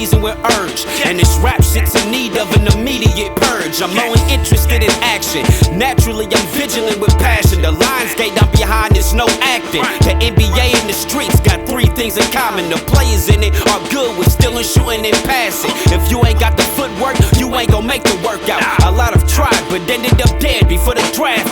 seasoned with urge. And this rap shit's in need of an immediate purge. I'm only interested in action. Naturally, I'm vigilant with passion. The Lionsgate I'm behind is no acting. The NBA in the streets got three things in common. The players in it are good with stealing, shooting, and passing. If you ain't got the footwork, you ain't gon' make the workout. A lot have tried, but ended up dead before the draft.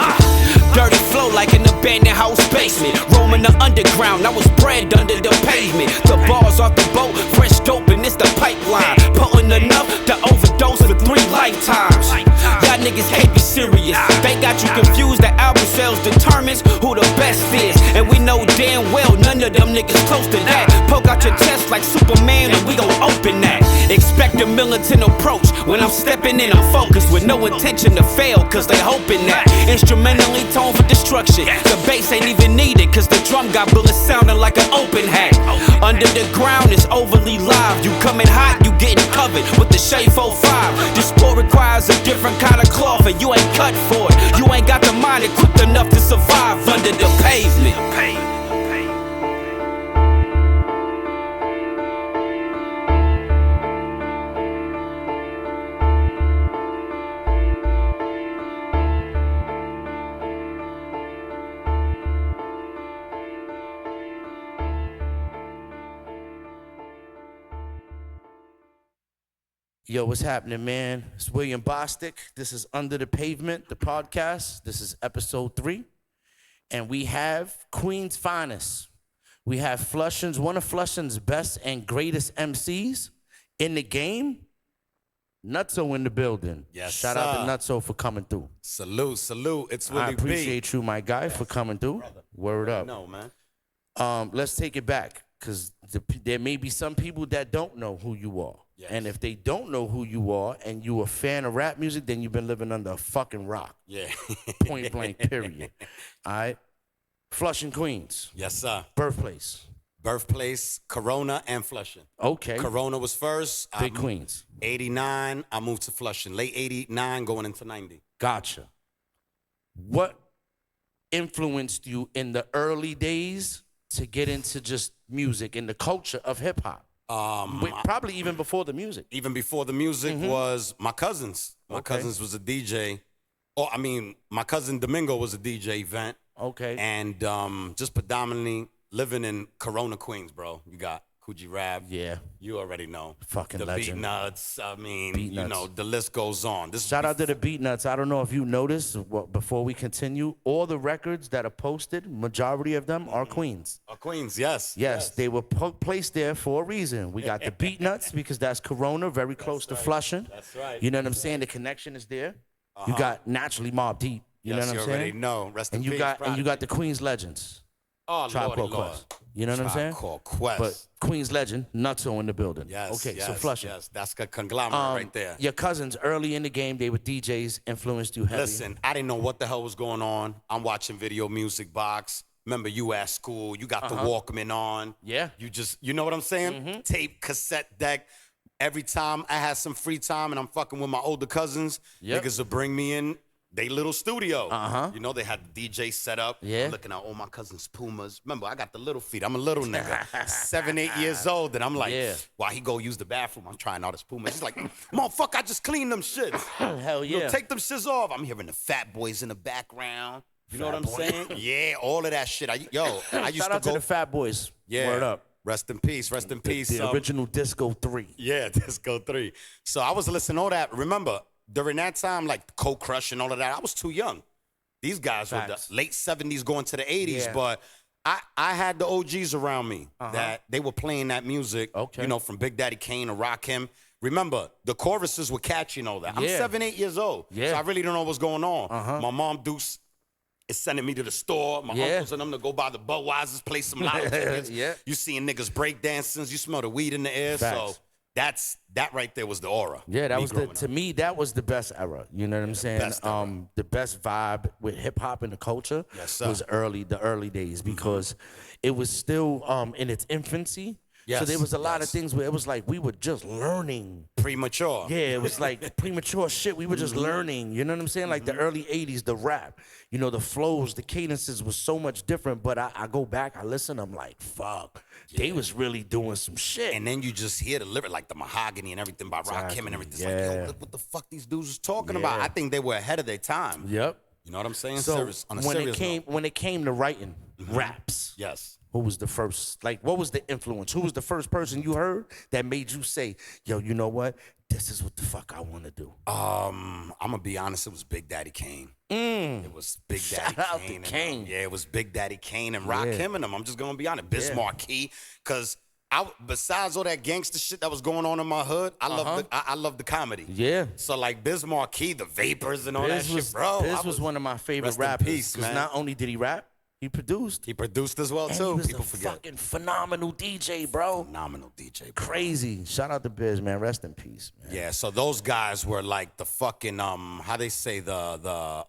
Dirty flow like an abandoned house basement. Roaming the underground, I was bred under the pavement. The bars off the boat, fresh dope and it's the pipeline. Potent enough to overdose for 3 lifetimes. Y'all niggas can't be serious. They got you confused, the album sales determines who the best is. And we know damn well none of them niggas close to that. Poke out your chest like Superman and we gon' open that. Expect a militant approach. When I'm stepping in, I'm focused with no intention to fail, cause they hoping that. Instrumentally toned for destruction. The bass ain't even needed, cause the drum got bullets sounding like an open hat. Under the ground is overly live. You coming hot, you getting covered with the Shade 45. This sport requires a different kind of cloth, and you ain't cut for it. You ain't got the mind equipped enough to survive under the pavement. Yo, what's happening, man? It's William Bostic. This is Under the Pavement, the podcast. This is episode 3. And we have Queen's finest. We have Flushing's, one of Flushing's best and greatest MCs in the game. Nutso in the building. Yes, Shout out to Nutso for coming through. Salute. It's Willie I appreciate you, my guy, for coming through. Brother. Word up. No, man. Let's take it back, because there may be some people that don't know who you are. Yes. And if they don't know who you are and you a fan of rap music, then you've been living under a fucking rock. Yeah. Point blank, period. All right? Flushing, Queens. Yes, sir. Birthplace. Birthplace, Corona and Flushing. Okay. Corona was first. Big Queens. 89, I moved to Flushing. Late 89, going into 90. Gotcha. What influenced you in the early days to get into just music and the culture of hip hop? Probably even before the music. Even before the music was my cousins. My cousins was a DJ. My cousin Domingo was a DJ event. Okay. And just predominantly living in Corona, Queens, bro. You got Coogee Rap. Yeah. You already know. Fucking the legend. Beat Nuts. Beat Nuts. The list goes on. Shout out to the Beat Nuts. I don't know if you noticed, before we continue, all the records that are posted, majority of them are Queens. Are Queens, yes. Yes, they were placed there for a reason. We got the Beat Nuts because that's Corona, very close to Flushing. That's right. You know what I'm saying? The connection is there. You got naturally Mobb Deep. You know what I'm saying? You already know. Rest in peace. And you got the Queens legends. Oh, Tribe Called Quest. You know what I'm saying? Tribe Called Quest. But Queens legend, Nutso in the building. Yes. Okay, so Flushing. Yes, that's a conglomerate right there. Your cousins early in the game, they were DJs, influenced you heavy. Listen, I didn't know what the hell was going on. I'm watching Video Music Box. Remember, you at school, you got the Walkman on. Yeah. You know what I'm saying? Tape, cassette deck. Every time I had some free time and I'm fucking with my older cousins, niggas would bring me in they little studio. You know, they had the DJ set up. Yeah. I'm looking at all my cousins' Pumas. Remember, I got the little feet. I'm a little nigga. 7, 8 years old. And I'm like, while he go use the bathroom, I'm trying all his Pumas. He's like, motherfucker, I just cleaned them shits. Hell yeah. You know, take them shits off. I'm hearing the Fat Boys in the background. You know what I'm saying? Yeah, all of that shit. I used Shout out to the Fat Boys. Yeah. Word up. Rest in peace. Rest in peace. The original Disco 3. Yeah, Disco 3. So I was listening to all that. Remember, during that time, like Cold Crush and all of that, I was too young. These guys were the late 70s going to the 80s, but I had the OGs around me that they were playing that music, you know, from Big Daddy Kane to Rakim. Remember, the choruses were catchy and all that. I'm 7, 8 years old, so I really don't know what's going on. My mom Deuce is sending me to the store. My uncles and them to go by the Budweiser's, play some lotto tickets. You seeing niggas break dancing. You smell the weed in the air. Facts. So that right there was the aura. Yeah, that was to me, that was the best era. You know what I'm saying? The best vibe with hip hop and the culture was the early days because it was still in its infancy. So there was a lot of yes. things where it was like we were just learning. Premature. Yeah, it was like premature shit. We were just learning. You know what I'm saying? Like the early 80s, the rap, you know, the flows, the cadences was so much different. But I go back, I listen, I'm like, fuck. They was really doing some shit. And then you just hear the lyric, like the mahogany and everything by Rakim and everything. It's like, yo, what the fuck these dudes was talking about? I think they were ahead of their time. Yep. You know what I'm saying? So Serious, on a when serious note. when it came to writing raps, Yes. who was the first? Like, what was the influence? Who was the first person you heard that made you say, "Yo, you know what? This is what the fuck I want to do." I'm gonna be honest. It was Big Daddy Kane. It was Big Daddy Shout out Kane. to Kane. Yeah, it was Big Daddy Kane and Rakim and them. I'm just gonna be honest. Biz Markie, because besides all that gangster shit that was going on in my hood, I love the comedy. Yeah. So like Biz Markie, the Vapors and all that shit, bro. Biz was one of my favorite rest in rappers. peace, Because man. not only did he rap, he produced. He produced as well And too. he was People a forget. fucking phenomenal DJ, bro. Phenomenal DJ. Bro. Crazy. Shout out to Biz, man. Rest in peace, man. Yeah, so those guys were like the fucking how they say the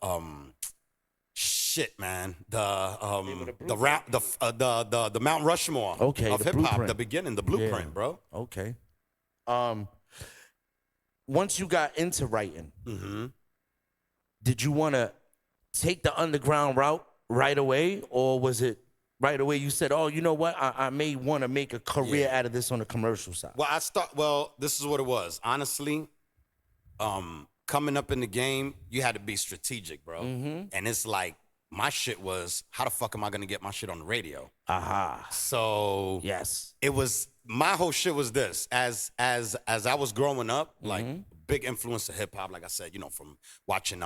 shit, man. The Mount Rushmore Okay, of the hip hop, blueprint. the beginning, the blueprint, bro. Okay. Once you got into writing, did you want to take the underground route right away, or was it right away you said, "Oh, you know what? I may want to make a career out of this on the commercial side"? Well, this is what it was. Honestly, coming up in the game, you had to be strategic, bro. And it's like my shit was, how the fuck am I gonna get my shit on the radio? Aha. So Yes. it was, my whole shit was this. As I was growing up, like big influence of hip hop, like I said, you know, from watching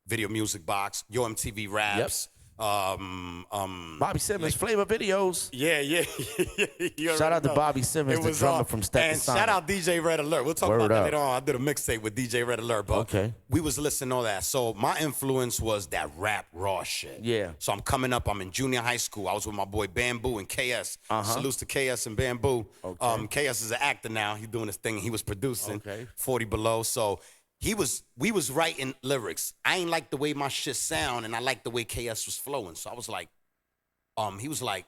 Video Music Box, Yo MTV Raps. Bobby Simmons, Flavor Videos. Yeah. You Shout out to know. Bobby Simmons, It the was drummer from Step And to Sonic. shout out DJ Red Alert. We'll talk Word about that up. later on. I did a mixtape with DJ Red Alert, but Okay. we was listening to all that. So my influence was that rap raw shit. Yeah. So I'm coming up. I'm in junior high school. I was with my boy Bamboo and KS. Salutes to KS and Bamboo. Okay. KS is an actor now. He's doing his thing. He was producing. Okay. 40 Below. So we was writing lyrics. I ain't like the way my shit sound, and I like the way KS was flowing. So I was like, he was like,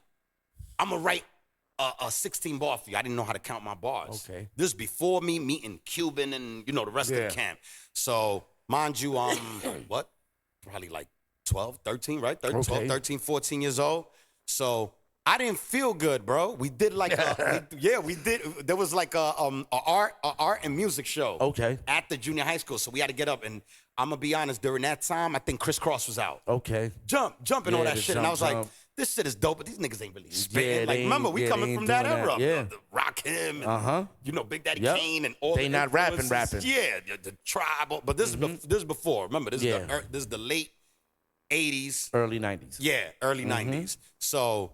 I'm gonna write a 16 bar for you. I didn't know how to count my bars. Okay. This is before me meeting Cuban and, you know, the rest of the camp. So, mind you, what? Probably like 12, 13, right? 12, 13, 14 years old. So, I didn't feel good, bro. We did like we did. There was like a art and music show. Okay. At the junior high school. So we had to get up, and I'm gonna be honest, during that time, I think Criss Cross was out. Okay. Jump and all Yeah, that the shit. And I was like, jump. this shit is dope, but these niggas ain't really spitting. Yeah, like, remember, we they coming ain't from that doing that. era. Yeah. The Rakim and, you know, Big Daddy Kane and all They the not rapping. influences. Yeah, the tribal. But this is before. Remember, this is the late 80s. Early 90s. Yeah, early 90s. So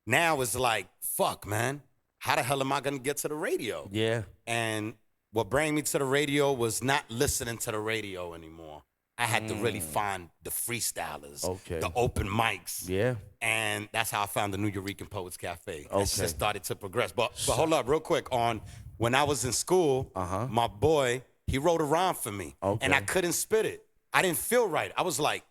now it's like, fuck, man. How the hell am I going to get to the radio? Yeah. And what brought me to the radio was not listening to the radio anymore. I had to really find the freestylers, the open mics. Yeah. And that's how I found the New Eureka Poets Cafe. Okay. It just started to progress. But hold up real quick. When I was in school, my boy, he wrote a rhyme for me. Okay. And I couldn't spit it. I didn't feel right. I was like,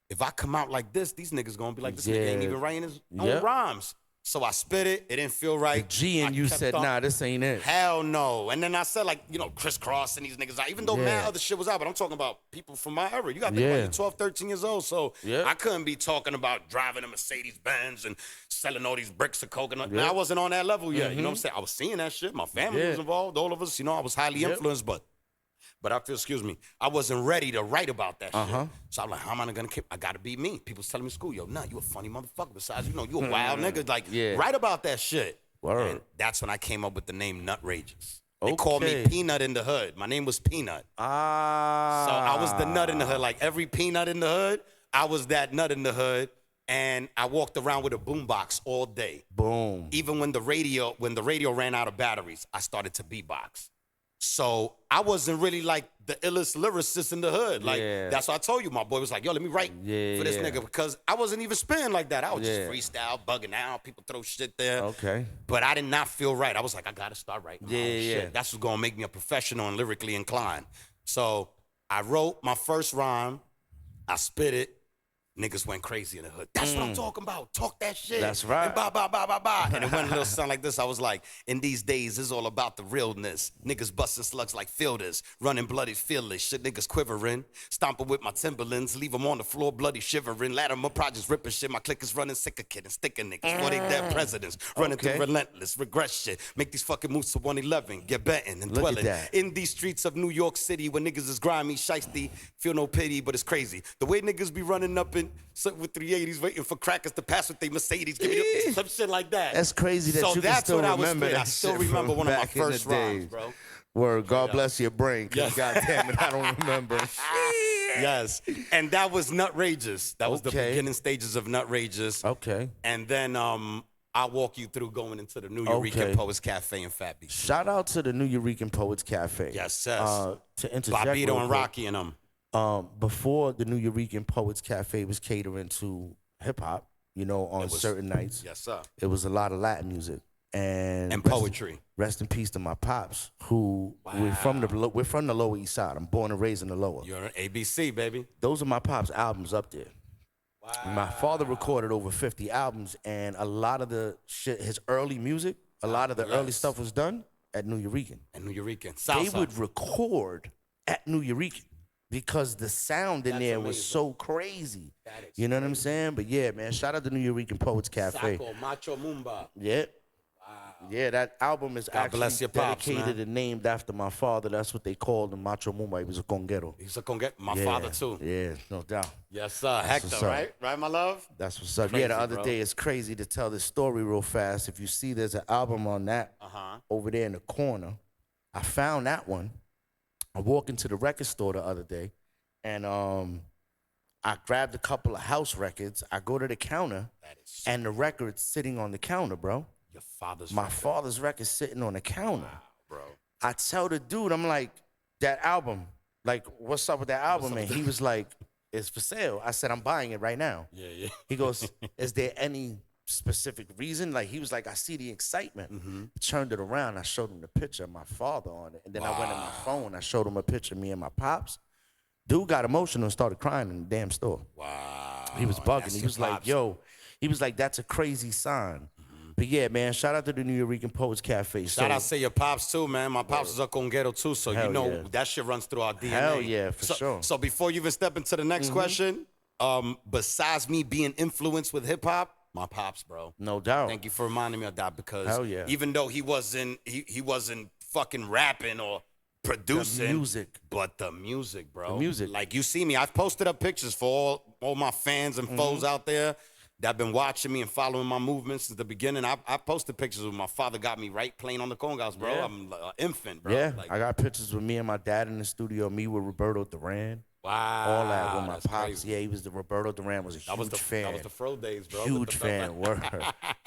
if I come out like this, these niggas gonna be like, this nigga ain't even writing his own rhymes. So I spit it. It didn't feel right. The G and you said, nah, this ain't it. Hell no. And then I said, like, you know, Criss Cross and these niggas out. Even though mad other shit was out, but I'm talking about people from my era. You got to think about you're 12, 13 years old. So I couldn't be talking about driving a Mercedes-Benz and selling all these bricks of coconut. I wasn't on that level yet. You know what I'm saying? I was seeing that shit. My family was involved. All of us. You know, I was highly influenced, but I feel, I wasn't ready to write about that shit. So I'm like, how am I gonna keep? I gotta be me. People's telling me in school, yo, nah, you a funny motherfucker. Besides, you know, you a wild nigga. Like, write about that shit. Word. And that's when I came up with the name Nutrageous. They called me Peanut in the Hood. My name was Peanut. So I was the nut in the hood. Like every peanut in the hood, I was that nut in the hood. And I walked around with a boombox all day. Boom. Even when the radio ran out of batteries, I started to beatbox. So I wasn't really like the illest lyricist in the hood. Like that's why I told you, my boy was like, yo, let me write for this nigga, because I wasn't even spitting like that. I was just freestyle, bugging out. People throw shit there. Okay. But I did not feel right. I was like, I gotta start writing my own shit. That's what's gonna make me a professional and lyrically inclined. So I wrote my first rhyme. I spit it. niggas went crazy in the hood. That's what I'm talking about. Talk that shit. That's right. And blah, blah, blah, blah, blah. And it went a little something like this. I was like, in these days, it's all about the realness. Niggas busting slugs like fielders, running bloody fearless. Shit niggas quivering, stomping with my Timberlands, leave them on the floor bloody shivering. Latimer projects ripping shit. My click is running sicker kid and sticker niggas. For they dead presidents, running through relentless, regret shit. Make these fucking moves to 111, get betting and dwelling. In these streets of New York City, where niggas is grimy, shiesty, feel no pity, but it's crazy. The way niggas be running up in with 380s, waiting for crackers to pass with they Mercedes, give me some shit like that. That's crazy that you can still remember that. I still remember one of my first rhymes, bro. Word, God bless your brain, because God damn it, I don't remember. Yes, and that was Nutrageous. That was the beginning stages of Nutrageous. Okay. And then I'll walk you through going into the New Eureka Poets Cafe in Fat Beach. Shout out to the New Eureka Poets Cafe. Yes, yes. To interject Bobito and Rocky and them. Before the New Eureka Poets Cafe was catering to hip hop, you know, on certain nights. Yes, sir. It was a lot of Latin music and poetry. Rest in peace to my pops, who we're from the Lower East Side. I'm born and raised in the Lower. You're an ABC, baby. Those are my pops' albums up there. Wow. My father recorded over 50 albums, and a lot of the shit, his early music, a lot of the early stuff was done at New Eureka. At New Eureka. They would record at New Eureka because the sound in there was so crazy. You know what I'm saying? But yeah, man, shout out to New Eureka Poets Cafe. Saco, Macho Mumba. Yeah. Yeah, that album is actually dedicated and named after my father. That's what they called him, Macho Mumba. He was a conguero. He's a conguero. My father, too. Yeah, no doubt. Yes, sir. Hector, right? Right, my love? That's what's up. Crazy, the other day, it's crazy to tell this story real fast. If you see, there's an album on that over there in the corner. I found that one. I walked into the record store the other day, and I grabbed a couple of house records. I go to the counter, and the record's sitting on the counter, bro. Your father's My father's record's sitting on the counter. Wow, bro. I tell the dude, I'm like, that album, like, what's up with that album? And he was like, it's for sale. I said, I'm buying it right now. Yeah, yeah. He goes, is there any specific reason? Like, he was like, I see the excitement. Turned it around. I showed him the picture of my father on it. And then I went in my phone. I showed him a picture of me and my pops. Dude got emotional and started crying in the damn store. Wow. He was bugging. He was like, yo, he was like, that's a crazy sign. But yeah, man, shout out to the New Eureka Poets Cafe. Shout out to your pops, too, man. My pops is a conguero, too, so you know that shit runs through our DNA. Hell yeah, for sure. So before you even step into the next question, besides me being influenced with hip-hop, my pops, bro. No doubt. Thank you for reminding me of that, because even though he wasn't fucking rapping or producing. The music. But the music, bro. The music. Like, you see me. I've posted up pictures for all my fans and foes out there that have been watching me and following my movements since the beginning. I posted pictures of my father got me right playing on the congas, bro. Yeah. I'm an infant, bro. Yeah, like, I got pictures with me and my dad in the studio, me with Roberto Duran. Wow. All that with my pops. Crazy. Yeah, he was Roberto Duran was a huge fan. That was the Fro days, bro. Huge fan, word.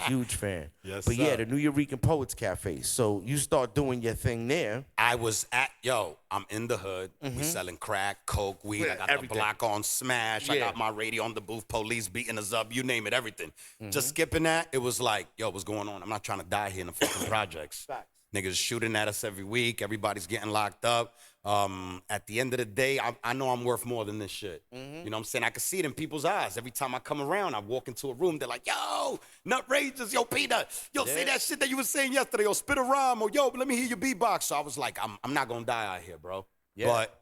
Huge fan. Yes, but sir. yeah, the New Eureka Poets Cafe. So you start doing your thing there. I was I'm in the hood. We selling crack, coke, weed. I got everything. the block on smash. I got my radio on the booth, police beating us up, you name it, everything. Just skipping that, it was like, yo, what's going on? I'm not trying to die here in the fucking projects. Facts. Niggas shooting at us every week. Everybody's getting locked up. At the end of the day, I know I'm worth more than this shit. You know what I'm saying? I can see it in people's eyes. Every time I come around, I walk into a room, they're like, yo, Nutrageous, yo, Peter, yo, say that shit that you was saying yesterday, or spit a rhyme, or yo, let me hear your beatbox. So I was like, I'm not gonna die out here, bro. Yeah. But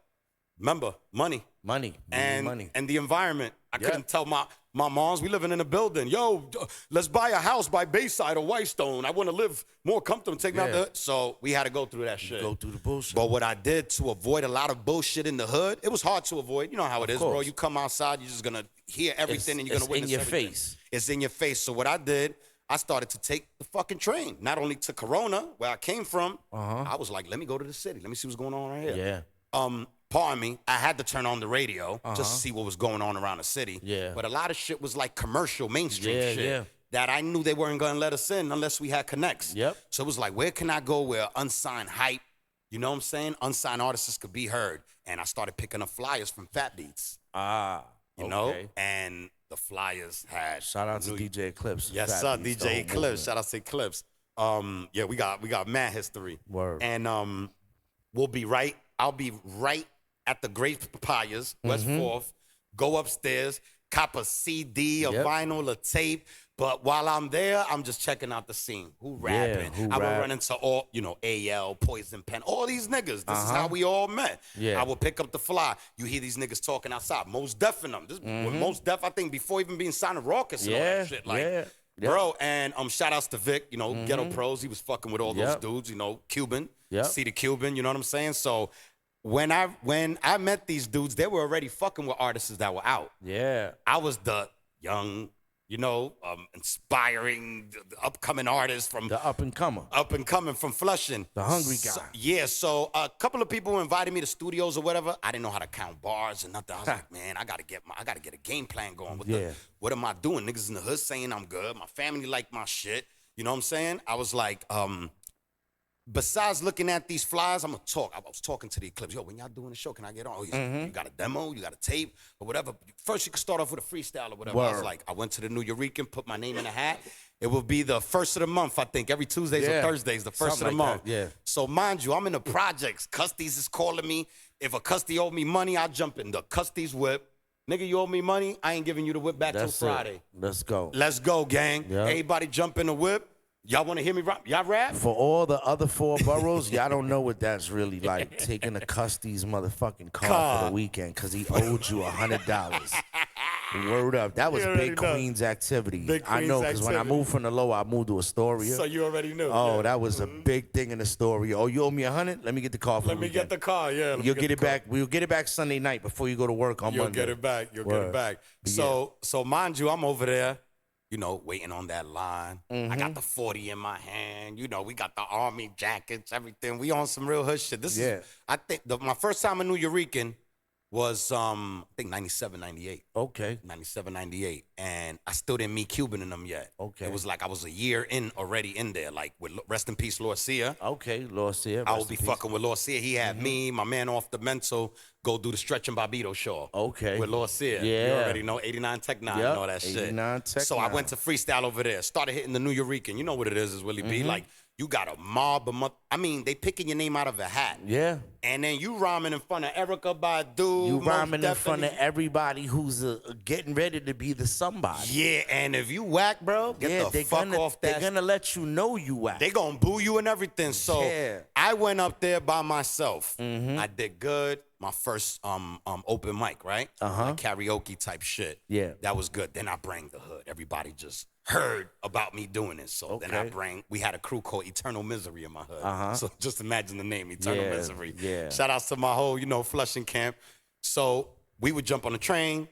remember, money. And the environment. I couldn't tell my moms, we living in a building. Yo, let's buy a house by Bayside or Whitestone. I want to live more comfortable. Take me out the. So we had to go through that shit. Go through the bullshit. But what I did to avoid a lot of bullshit in the hood, it was hard to avoid. You know how it is, bro. You come outside, you're just gonna hear everything, and you're gonna witness everything. Face. It's in your face. So what I did, I started to take the fucking train. Not only to Corona, where I came from. I was like, let me go to the city. Let me see what's going on right here. Yeah. Pardon me, I had to turn on the radio just to see what was going on around the city. Yeah. But a lot of shit was like commercial, mainstream shit. Yeah. That I knew they weren't gonna let us in unless we had connects. Yep. So it was like, where can I go where unsigned hype, you know what I'm saying? Unsigned artists could be heard. And I started picking up flyers from Fat Beats. You know? And the flyers had shout out to DJ Eclipse. Yes, sir, DJ Eclipse. Shout out to Eclipse. Yeah, we got mad history. Word. And I'll be right at the Great Papayas, West 4th, go upstairs. cop a CD, a Yep. vinyl, a tape. But while I'm there, I'm just checking out the scene. Who rapping? who I would rap. run into all, AL, Poison Pen, all these niggas. This is how we all met. Yeah. I would pick up the fly. You hear these niggas talking outside. Most Def in them. This Most Def, I think, before even being signed to Raucus and all Yeah, that shit. Like, yeah. bro, and shout outs to Vic, Ghetto Pros. He was fucking with all those Yep. dudes, Cuban. Yep. See the Cuban, you know what I'm saying? So when I met these dudes, they were already fucking with artists that were out. Yeah. I was the young, inspiring, the upcoming artist from The up and comer. up and coming from Flushing. The hungry guy. So a couple of people invited me to studios or whatever. I didn't know how to count bars and nothing. I was like, man, I gotta get a game plan going. What am I doing? Niggas in the hood saying I'm good. My family like my shit. You know what I'm saying? I was like, besides looking at these flyers, I'm gonna talk. I was talking to the Eclipse. Yo, when y'all doing the show, can I get on? Oh, you got a demo? You got a tape or whatever? First, you can start off with a freestyle or whatever. I was like, I went to the New Eurekan, put my name in a hat. It will be the first of the month, I think. Every Tuesdays or Thursdays, the first Something of the like month. that, yeah. So mind you, I'm in the projects. Custies is calling me. If a Custy owed me money, I jump in the Custy's whip. Nigga, you owe me money. I ain't giving you the whip back till Friday. Let's go. Let's go, gang. Yeah. Everybody jump in the whip. Y'all want to hear me rap? Y'all rap? For all the other 4 boroughs, y'all don't know what that's really like. Taking a Custy's motherfucking car for the weekend because he owed you $100. Word up. That was You already big know. Queens activity. Big I know, Queens because when I activity. moved from the low, I moved to Astoria. So you already knew. Oh, yeah. that was a big thing in Astoria. Oh, you owe me $100? Let me get the car for Let the me weekend. get the car, yeah. You'll get it back. We'll get it back Sunday night before you go to work on You'll Monday. get it back. You'll get Word. it back. So mind you, I'm over there, waiting on that line. I got the 40 in my hand. We got the army jackets, everything. We on some real hood shit. This is, I think, my first time in New Eurekan was, I think, 97, 98. Okay. 97, 98. And I still didn't meet Cuban in them yet. Okay. It was like I was a year in already in there, like with rest in peace, Lord Sia. Okay, Lord Sear. I would be fucking with Lord Sia. He had me, my man off the mental, go do the Stretch and Bobito show. Okay. With Lord Sia. You Yeah. already know 89 Tech 9 Yep, and all that shit. 89 Tech So I 9. went to freestyle over there. Started hitting the New Eurekan. You know what it is Willie B. Like, you got a mob of they picking your name out of a hat. Yeah. And then you rhyming in front of Erica Badu. You Mos rhyming in front of Definitely. everybody who's getting ready to be the somebody. Yeah, and if you whack, bro, get the fuck off that. They're gonna let you know you whack. They gonna boo you and everything. So Yeah. I went up there by myself. I did good. My first open mic, right? Like karaoke type shit. Yeah. That was good. Then I bring the hood. Everybody just heard about me doing it. So then we had a crew called Eternal Misery in my hood. So just imagine the name, Eternal Yeah, Misery. yeah. Shout outs to my whole, Flushing camp. So we would jump on the train,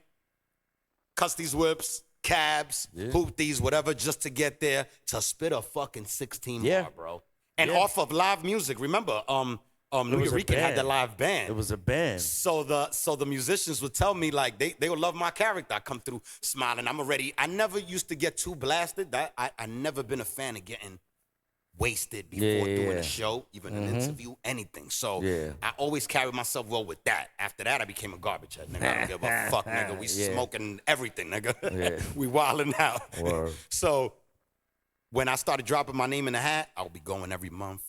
cuss these whips, cabs, hoop these, whatever, just to get there to spit a fucking 16 bar, bro. And off of live music. Remember, New was a Eurekan had band. the live band. It was a band. So the musicians would tell me, like, they would love my character. I come through smiling. I never used to get too blasted. I never been a fan of getting wasted before doing a show, even an interview, anything. So I always carried myself well with that. After that, I became a garbage head, nigga. I don't give a fuck, nigga. We smoking everything, nigga. We wilding out. Word. So when I started dropping my name in the hat, I would be going every month.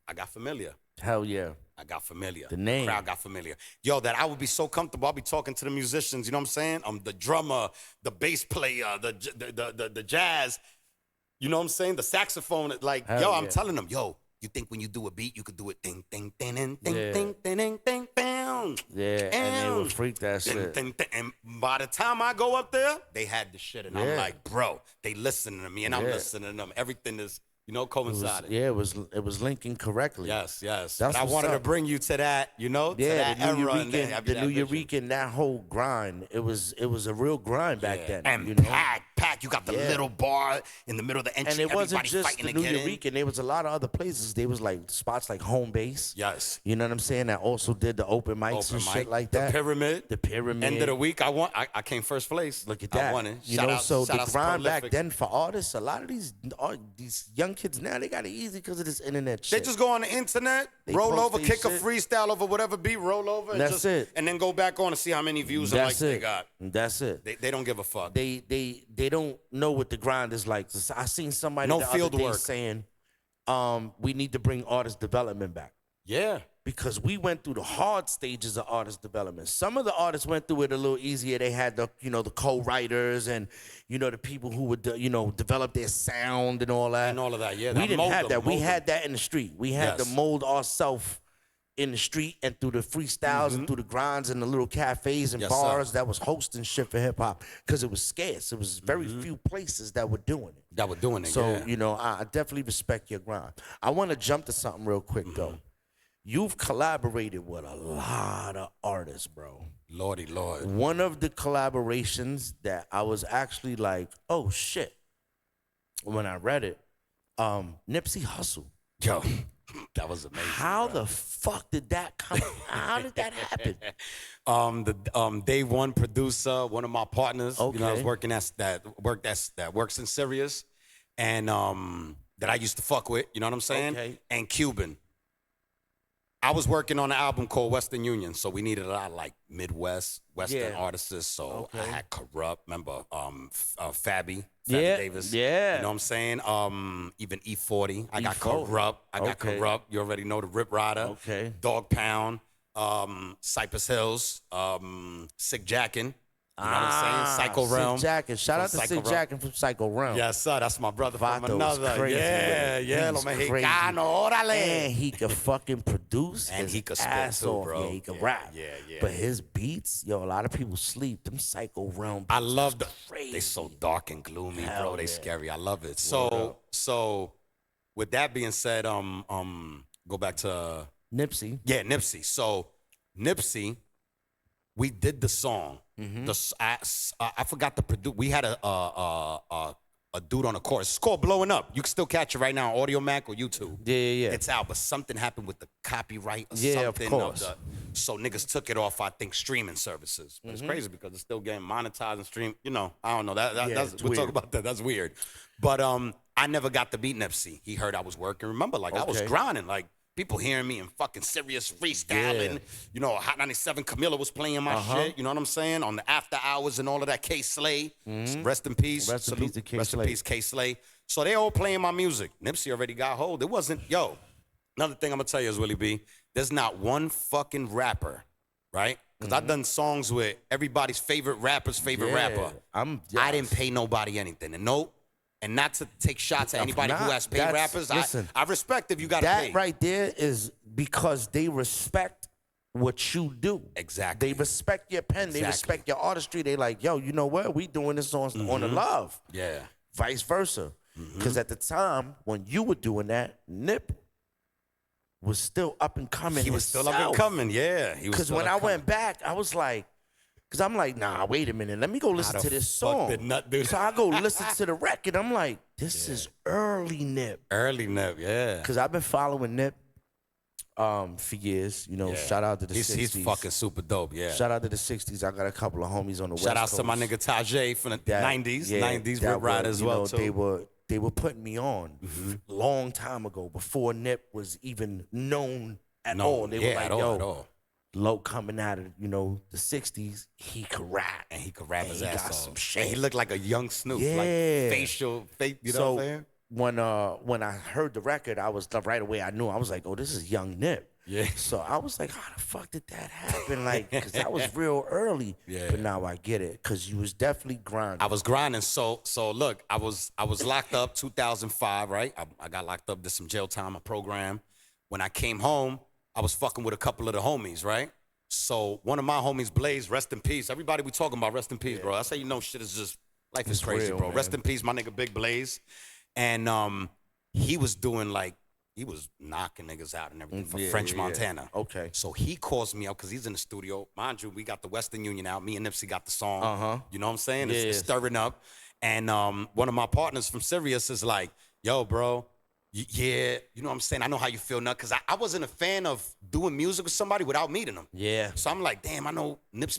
I got familiar. Hell yeah. I got familiar. The name. Crowd got familiar. Yo, that I would be so comfortable. I'll be talking to the musicians, you know what I'm saying? The drummer, the bass player, the jazz, you know what I'm saying? The saxophone. Like, Hell yo, yeah. I'm telling them, yo, you think when you do a beat, you could do it ding, ding, ding, ding, ding, Yeah. ding, ding, ding, ding, bang. Yeah, and they would freak that Ding, shit. ding, ding. And by the time I go up there, they had the shit. And I'm Yeah. like, bro, they listening to me and I'm listening to them. Everything is, coincided. It was linking correctly. Yes. That's But I what's wanted to up. bring you to that, to that the New era. And then Eurekan, I'd be the that New vision. Eurekan, that whole grind. It was a real grind back then. And packed. You got the little bar in the middle of the entry. And it wasn't everybody just fighting the to New get in. Eurekan. There was a lot of other places. There was like spots like Home Base. Yes. You know what I'm saying? That also did the open mics and shit like that. The Pyramid. The Pyramid. End of the week, I came first place. Look at that. I won it. You Shout know, out- so shout the out to grind back Prolific. then for artists, a lot of these young kids now, they got it easy because of this internet They shit. just go on the internet, They roll post over, they kick a shit. freestyle over whatever beat, roll over, and That's it. and then go back on and see how many views and likes That's they it. got. That's it. They don't give a fuck. They don't know what the grind is like. I seen somebody No the field other day work. saying, we need to bring artist development back. Yeah. because we went through the hard stages of artist development. Some of the artists went through it a little easier. They had the, the co-writers and, the people who would, develop their sound and all that. And all of that, yeah. We didn't have that. We had that in the street. We had to Yes. mold ourselves in the street and through the freestyles and through the grinds and the little cafes and Yes, bars sir. that was hosting shit for hip hop because it was scarce. It was very few places that were doing it. That were doing it, So, yeah. I definitely respect your grind. I want to jump to something real quick, though. You've collaborated with a lot of artists, bro. Lordy Lord. One of the collaborations that I was actually like, oh, shit, when I read it, Nipsey Hussle. Yo, that was amazing. How the fuck did that come? How did that happen? The day one producer, one of my partners, I was Okay. working that works in Sirius, and that I used to fuck with, you know what I'm saying? Okay. And Cuban. I was working on an album called Western Union, so we needed a lot of like Midwest, Western Yeah. artists. So I Okay. had Corrupt, remember Fabby Yeah, Davis. yeah. You know what I'm saying? Even E40. I got E40. Corrupt. I got Okay. Corrupt. You already know the Rip Rider. Okay. Dog Pound, Cypress Hills, Sick Jackin'. You know what I'm saying? Psycho Realm. Sick Jackin'. Shout from out to Psycho Sick Realm. Jackin' from Psycho Realm. Yes, sir. That's my brother from Vato's another. crazy Yeah, with it. yeah. He's Lo crazy. mexicano, órale. And he could fucking produce And his he could spit ass too, off. bro. Yeah, he could Yeah, rap. yeah. But his beats, a lot of people sleep. Them Psycho Realm beats I love was the. crazy. They so dark and gloomy, Hell bro. They yeah. scary. I love it. up. So, with that being said, go back to Nipsey. Nipsey. So, Nipsey, we did the song. I forgot to produce. We had a dude on the chorus. It's called "Blowing Up." You can still catch it right now on Audio Mac or YouTube. Yeah. It's out, but something happened with the copyright or Yeah, of something. course. So niggas took it off, I think, streaming services. But it's crazy because it's still getting monetized and streamed. I don't know. That's it's we'll talk weird. about that. That's weird. But I never got to beat Nipsey. He heard I was working. Remember, I was Okay. grinding. People hearing me and fucking serious freestyling. Hot 97 Camilla was playing my shit. You know what I'm saying? On the after hours and all of that. K Slay. Rest in peace. Rest in peace to K. Rest in Slay. peace, K Slay. So they all playing my music. Nipsey already got hold. It wasn't, another thing I'm gonna tell you is, Willie B, there's not one fucking rapper, right? Because I've done songs with everybody's favorite rapper's favorite rapper. I didn't pay nobody anything. And not to take shots at anybody who has paid rappers. Listen, I respect if you got to pay. That right there is because they respect what you do. Exactly. They respect your pen. They Exactly. respect your artistry. They like, yo, you know what? We doing this on the love. Yeah. Vice versa. Because at the time when you were doing that, Nip was still up and coming. He was still up and coming, yeah. Because when I went back, I was like, because I'm like, nah, wait a minute. Let me go listen the to this fuck song. did Nut do So I go listen to the record. I'm like, this is early Nip. Early Nip, yeah. Because I've been following Nip for years. Shout out to the 60s. He's fucking super dope, yeah. Shout out to the 60s. I got a couple of homies on the West Shout out Coast. to my nigga Tajay from the that- 90s. yeah, 90s that Rip Rider were, as you well, know, too. They were putting me on long time ago before Nip was even known at all. They were like, at yo, all. Low coming out of, the 60s, he could rap. And he could rap And his he ass got off. some shit. And he looked like a young Snoop. Yeah. Like facial, you know So what I'm saying? when I heard the record, I was right away. I knew I was like, oh, this is young Nip. Yeah. So I was like, how the fuck did that happen? Because that was real early. Yeah. But now I get it, because you was definitely grinding. I was grinding. So look, I was locked up 2005, right? I got locked up, did some jail time, a program. When I came home, I was fucking with a couple of the homies, right? So one of my homies, Blaze, rest in peace. Everybody we talking about, rest in peace, bro. That's how you know shit is just, life is crazy, real, bro. man. Rest in peace, my nigga Big Blaze. And he was doing he was knocking niggas out and everything from French Montana. Okay. So he calls me out because he's in the studio. Mind you, we got the Western Union out. Me and Nipsey got the song. You know what I'm saying? It's Yes. stirring up. And one of my partners from Sirius is like, yo, bro, yeah, you know what I'm saying? I know how you feel now, because I wasn't a fan of doing music with somebody without meeting them. Yeah. So I'm like, damn, I know Nip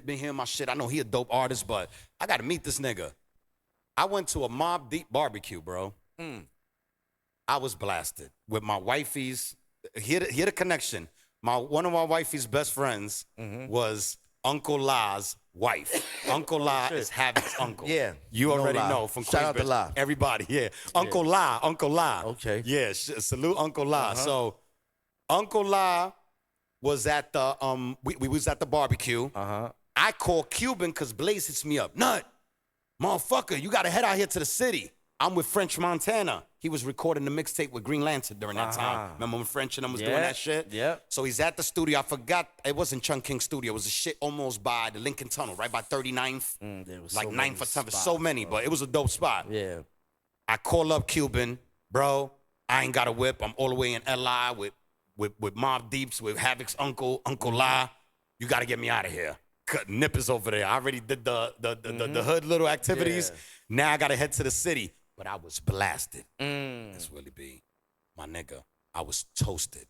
been hearing my shit. I know he a dope artist, but I got to meet this nigga. I went to a Mob Deep barbecue, bro. I was blasted with my wifey's. Here the connection. One of my wifey's best friends was Uncle La's wife. Uncle La is Havoc's uncle. Yeah. You No already lie. know from Shout out to Queensbridge. La. Everybody, yeah. Uncle La. Okay. Yeah, salute Uncle La. So Uncle La was at the we was at the barbecue. I called Cuban because Blaze hits me up. Nut, motherfucker, you gotta head out here to the city. I'm with French Montana. He was recording the mixtape with Green Lantern during that time. Remember when French and them was doing that shit? Yeah. So he's at the studio. I forgot, it wasn't Chung King studio. It was a shit almost by the Lincoln Tunnel, right by 39th. There was Like so 9th many or 10th. spots, So many, bro. but it was a dope spot. Yeah. I call up Cuban, bro. I ain't got a whip. I'm all the way in LI with Mob Deeps, with Havoc's uncle, Uncle La. You got to get me out of here. Nip is over there. I already did the hood little activities. Yeah. Now I got to head to the city. But I was blasted. That's Willie B. My nigga, I was toasted.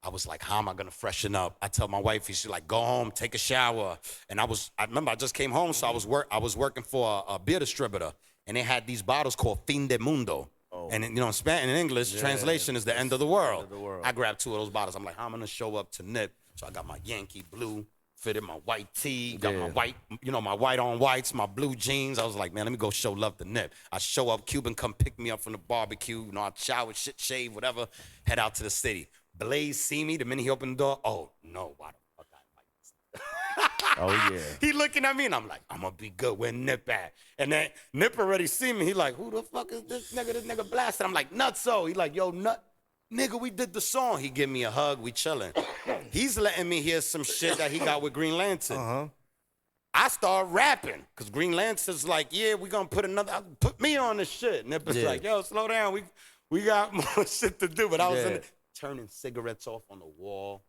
I was like, how am I gonna freshen up? I tell my wife, she's like, go home, take a shower. And I remember I just came home, so I was working for a beer distributor, and they had these bottles called Fin de Mundo. And in Spanish, in English, translation is the end of the world. I grabbed 2 of those bottles. I'm like, how am I gonna show up to Nip? So I got my Yankee blue, fitted my white tee, got my white, my white on whites, my blue jeans. I was like, man, let me go show love to Nip. I show up, Cuban come pick me up from the barbecue. I shower, shit, shave, whatever. Head out to the city. Blaze see me the minute he opened the door. Oh no, why the fuck I like this? Oh yeah. He looking at me and I'm like, I'm gonna be good. Where Nip at? And then Nip already see me. He like, who the fuck is this nigga? This nigga blasted. I'm like, Nutso. He like, yo, Nut. Nigga, we did the song. He give me a hug. We chilling. He's letting me hear some shit that he got with Green Lantern. I start rapping because Green Lantern's like, yeah, we gonna put me on this shit. Nip is like, yo, slow down. We got more shit to do. But I was turning cigarettes off on the wall.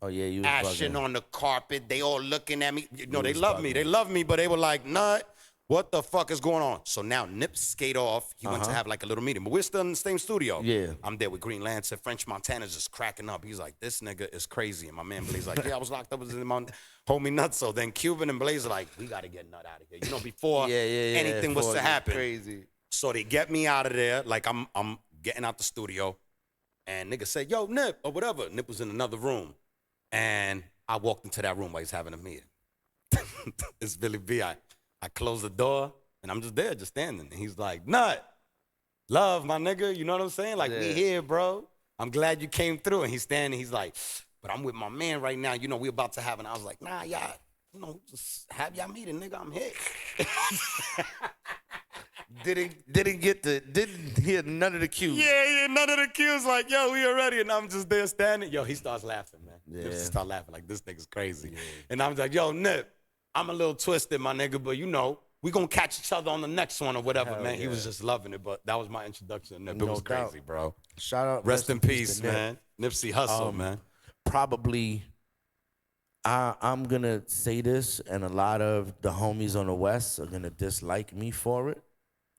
Oh yeah, you was ashing bugging. on the carpet. They all looking at me. They love me. They love me, but they were like, Nut, what the fuck is going on? So now Nip skate off. He went to have like a little meeting, but we're still in the same studio. Yeah. I'm there with Green Lantern. French Montana's just cracking up. He's like, this nigga is crazy. And my man Blaze like, yeah, I was locked up with my homie Nutso. Then Cuban and Blaze are like, we got to get Nut out of here. Before anything was to happen. Crazy. So they get me out of there. Like I'm getting out the studio. And nigga said, yo, Nip, or whatever. Nip was in another room. And I walked into that room while he's having a meeting. It's Billy B. I closed the door, and I'm just there, just standing. And he's like, Nut, love, my nigga. You know what I'm saying? Like, we here, bro. I'm glad you came through. And he's standing. He's like, but I'm with my man right now. We about to have, and I was like, nah, y'all, just have y'all meeting, nigga. I'm here. Didn't hear none of the cues. Yeah, none of the cues. Like, yo, we already, and I'm just there standing. Yo, he starts laughing, man. Yeah. He just start laughing like this nigga's crazy. Yeah. And I'm like, yo, Nip, I'm a little twisted, my nigga, but we gonna catch each other on the next one or whatever, man. Yeah. He was just loving it, but that was my introduction to Nip. It was doubt. crazy, bro. Shout out. Rest in peace, to Nip. man. Nipsey Hussle, man. Probably, I'm gonna say this, and a lot of the homies on the West are gonna dislike me for it.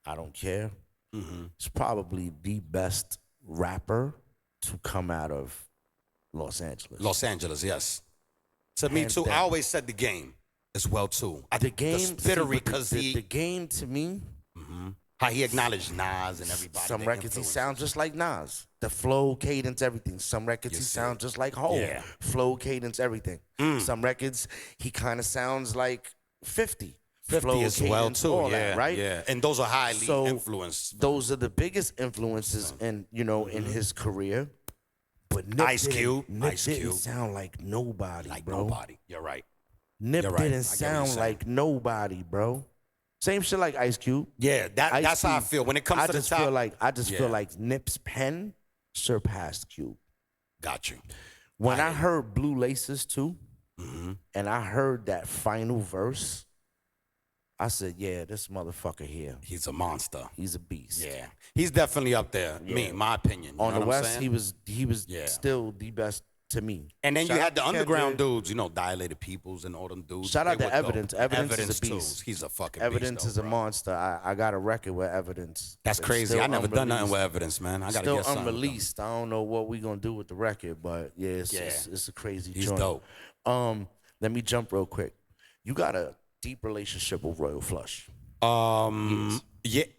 I don't care. It's probably the best rapper to come out of Los Angeles. Los Angeles, yes. To me, Hands too. down. I always said the game as well, too. The game, spittery, because the game to me, how he acknowledged Nas and everybody. some their records he influences. sounds just like Nas. The flow, cadence, everything. Some records he sounds just like Hov. Yeah. Flow, cadence, everything. Some records he kind of sounds like 50. 50 Flow, as well, cadence, too. all Yeah, that, right? Yeah, and those are highly So, influenced. Those are the biggest influences in his career. But Nip Ice Cube. Nip Ice didn't Cube. sound like nobody, Like bro. nobody. You're right. Nip You're right. I didn't get what you're sound saying. like nobody, bro. Same shit like Ice Cube. Yeah, Ice that's how I Cube, feel. When it comes to the top. I just feel Yeah. like Nip's pen surpassed Cube. Got you. When I heard Blue Laces too, and I heard that final verse, I said, yeah, this motherfucker here, He's a monster. he's a beast. Yeah. He's definitely up there. Me, my opinion. You On know the what I'm West, saying? he was Yeah. still the best to me. And then Shout you out had the to underground Kendrick. dudes, Dilated Peoples and all them dudes. Shout out They to were dope. Evidence. Evidence is a too. beast. He's a fucking Evidence beast, is a bro. monster. I got a record with Evidence. That's It's crazy. still I never done nothing unreleased. with Evidence, man. I gotta Still get something. with them. unreleased. I don't know what we gonna do with the record, but yeah, it's a crazy He's joint. dope. Let me jump real quick. You got a deep relationship with Royal Flush.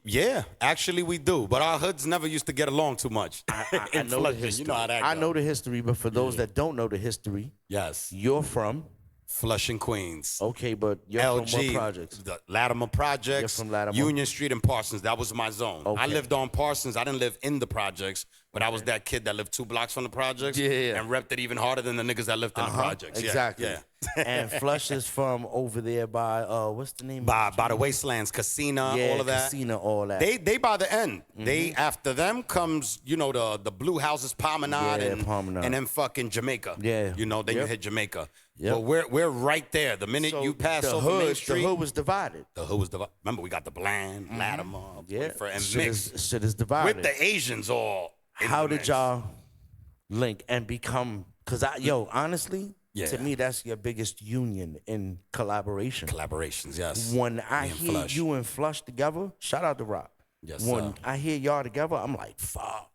Yeah. Actually, we do. But our hoods never used to get along too much. I In know the Flushing, history. You know how that I go. know the history, but for those that don't know the history, Yes. you're from Flushing, Queens. okay, but you're from what LG, projects? the Latimer Projects, You're from Latimer? Union Street and Parsons. That was my zone. I Okay. lived on Parsons. I didn't live in the projects, but But I was that kid that lived 2 blocks from the projects Yeah. and repped it even harder than the niggas that lived in the projects. Exactly. Yeah. And Flush is from over there by what's the name? By the Wastelands, Casino, all of that. Casino, all that. They by the end. They after them comes, the blue houses, Promenade, and then fucking Jamaica. Yeah. Then you hit Jamaica. Yep. But we're right there. The minute So you pass the over Main hood, Street, the hood was divided. the hood was divided. Remember, we got the Bland, Latimer, and mixed Shit is divided. with the Asians all. in How the did mix. y'all link and become? Cause honestly, Yeah. to me that's your biggest union in collaboration. Collaborations? Yes. When I Me and hear Flush. you and Flush together, shout out to Rock. Yes, When sir. I hear y'all together, I'm like, fuck.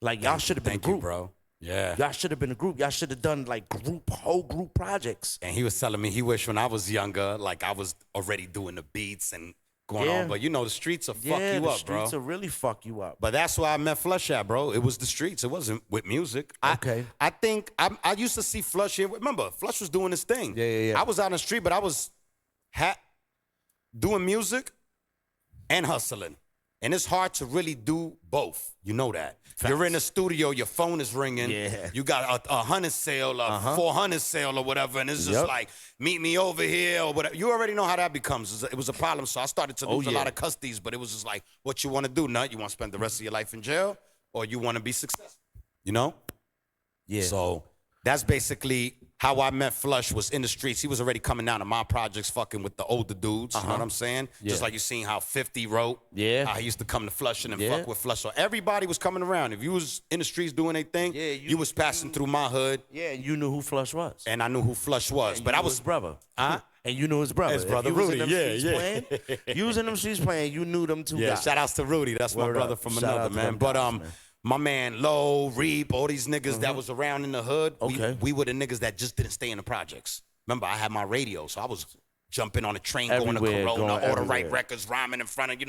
Like y'all should have been a Thank you, group, bro. Yeah. Y'all should have been a group. Y'all should have done like whole group projects. And he was telling me he wished when I was younger, like I was already doing the beats and going Yeah. on. But the streets will fuck Yeah, you the up, bro. streets will really fuck you up. But that's why I met Flush at, bro. It was the streets. It wasn't with music. Okay. I think I used to see Flush here. Remember, Flush was doing his thing. Yeah. I was out on the street, but I was doing music and hustling. And it's hard to really do both. You know that. You're in the studio, your phone is ringing. Yeah. You got a 100 sale, a 400 sale or whatever, and it's just Yep. like, meet me over here or whatever. You already know how that becomes. It was a problem. So I started to lose a yeah. lot of custodies, but it was just like, what you want to do, Nut? You want to spend the rest of your life in jail or you want to be successful? Yeah. So that's basically how I met Flush, was in the streets. He was already coming down to my projects fucking with the older dudes. You know what I'm saying? Just like you seen how 50 wrote. Yeah. How he used to come to Flush and Yeah. fuck with Flush. So everybody was coming around. If you was in the streets doing their thing, Yeah, you was passing through my hood, Yeah, you knew who Flush was. and I knew who Flush was. And But you I knew was his brother. Huh? And you knew his brother. His If brother, you was Rudy. in them Yeah, streets yeah. Playing, you was in them streets playing, you knew them two Yeah, guys. shout outs to Rudy. That's my Word brother up. from Shout another, out to man. them But guys, man. my man Low, Reap, all these niggas that was around in the hood, Okay. we were the niggas that just didn't stay in the projects. Remember, I had my radio, so I was jumping on a train, going to Everywhere, Corona, going all the right everywhere. records, rhyming in front of,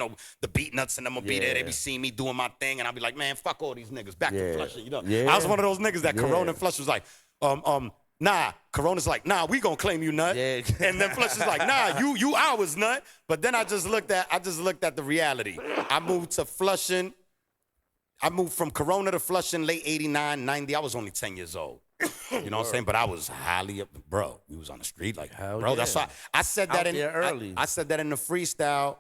the beat nuts, and them will be there. They be seeing me doing my thing, and I'll be like, man, fuck all these niggas. Back to Yeah. Flush. Yeah. I was one of those niggas that Corona Yeah. and Flush was like, nah. Corona's like, nah, we gonna claim you, Nut. Yeah. And then Flush is like, nah, you ours, Nut. But then I just looked at the reality. I moved to Flushing. I moved from Corona to Flushing late 89, 90. I was only 10 years old. You know what I'm saying? But I was highly up, bro. We was on the street like, Hell bro. yeah. That's why I said that Out there early. I said that in the freestyle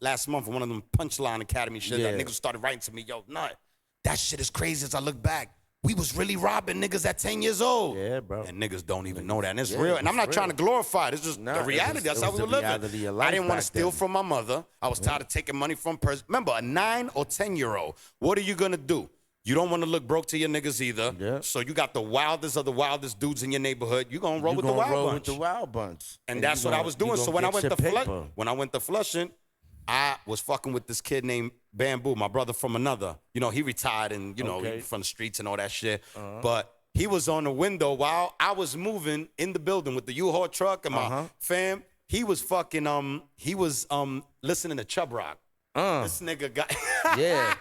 last month in one of them Punchline Academy shit. That Yeah. niggas started writing to me, yo, Nut, that shit is crazy. As I look back, we was really robbing niggas at 10 years old. Yeah, bro. And niggas don't even know that. And it's Yeah, real. And I'm not it's trying real. to glorify it. It's just Nah, the it reality. was- That's it how was we were the living. reality of I life didn't want back to steal then. from my mother. I was tired of taking money from Remember, a 9 or 10-year-old, what are you going to do? You don't want to look broke to your niggas either. Yeah. So you got the wildest of the wildest dudes in your neighborhood. You going to roll You with the gonna wild roll bunch. with the wild bunch. And that's what I was doing. So when I went to Flushing, Flushing, I was fucking with this kid named Bamboo, my brother from another. He retired and Okay. from the streets and all that shit. But he was on the window while I was moving in the building with the U-Haul truck and my fam. He was fucking listening to Chubb Rock. This nigga got Yeah.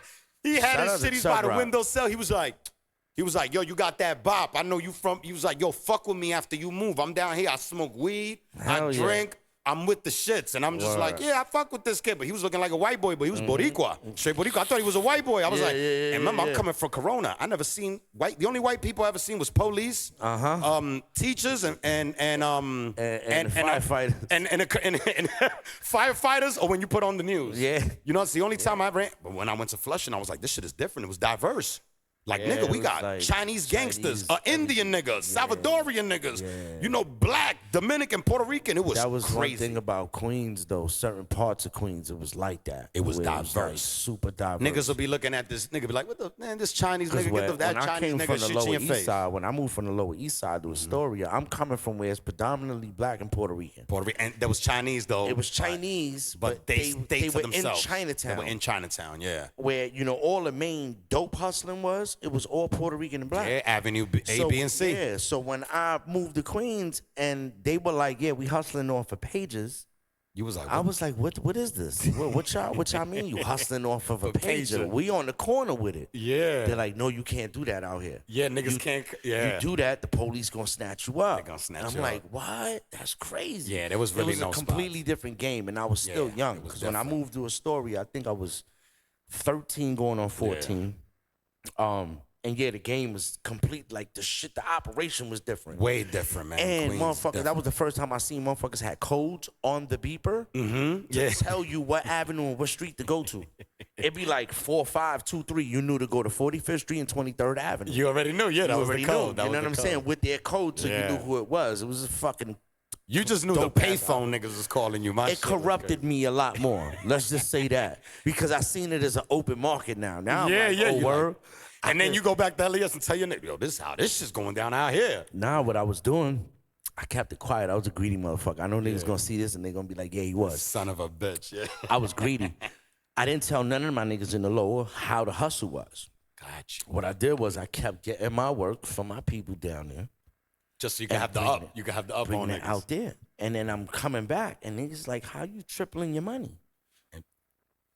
He had Shout out his to shitties Chubb by the Rock. windowsill. He was like, yo, you got that bop. I know you from. He was like, yo, fuck with me after you move. I'm down here. I smoke weed. Hell I yeah. drink. I'm with the shits. And I'm just Word. like, yeah, I fuck with this kid. But he was looking like a white boy, but he was Boricua. Straight Boricua. I thought he was a white boy. I was Yeah, like, yeah, and remember, yeah. I'm coming from Corona. I never seen white. The only white people I ever seen was police, teachers, and firefighters. and firefighters, or when you put on the news. Yeah. It's the only time I ran. But when I went to Flushing, I was like, this shit is different. It was diverse. Like, Yeah, nigga, we it was got like Chinese gangsters, Chinese, Indian niggas, Salvadorian niggas, black, Dominican, Puerto Rican. It was That was crazy. one thing about Queens, though. Certain parts of Queens, it was like that. It was Where diverse. like super diverse. Niggas will be looking at this nigga, be like, what the, man, this Chinese nigga, When that I Chinese came nigga from the shit you Lower in your East face. Side, when I moved from the Lower East Side to Astoria, I'm coming from where it's predominantly black and Puerto Rican. Puerto Rican, and there was Chinese, though. It was Chinese, but they stayed to were themselves. in Chinatown. They were in Chinatown, yeah. Where, all the main dope hustling was, it was all Puerto Rican and black. Yeah, Avenue A, B, and C. Yeah, so when I moved to Queens and they were like, yeah, we hustling off of pages, You was like, I was like, what is this? What y'all mean you hustling off of a pager? pager. We on the corner with it. Yeah. They're like, no, you can't do that out here. Yeah, niggas You- can't. Yeah. You do that, the police gonna snatch you up. They gonna snatch I'm you like, up. what? That's crazy. Yeah, there was really it was no a completely different game, and I was still Yeah, young it was because when I different. moved to Astoria, I think I was 13 going on 14. And yeah, the game was complete. Like the operation was different. Way different, man. And Queens motherfuckers, different. that was the first time I seen motherfuckers had codes on the beeper Yeah. to tell you what avenue and what street to go to. It'd be like 4523. You knew to go to 45th Street and 23rd Avenue. You already knew. Yeah, that You was the already code. knew. That You was know the what I'm code. saying? With their code, so you Yeah. knew who it was. It was a fucking. You just knew the Dope ass payphone niggas was calling you. My It shit was corrupted me a lot more. Let's just say that, because I seen it as an open market now. Now Yeah, I'm like, yeah, oh, you word. like- And then you go back to LES and tell your nigga, yo, this shit's going down out here. Nah, what I was doing, I kept it quiet. I was a greedy motherfucker. I know niggas gonna see this and they gonna be like, yeah, he was. Son of a bitch, yeah. I was greedy. I didn't tell none of my niggas in the lower how the hustle was. Got you. What I did was I kept getting my work from my people down there. Just so you can And have the bring up. it- You can have the up Bring on that niggas. out there. And then I'm coming back and niggas like, how you tripling your money?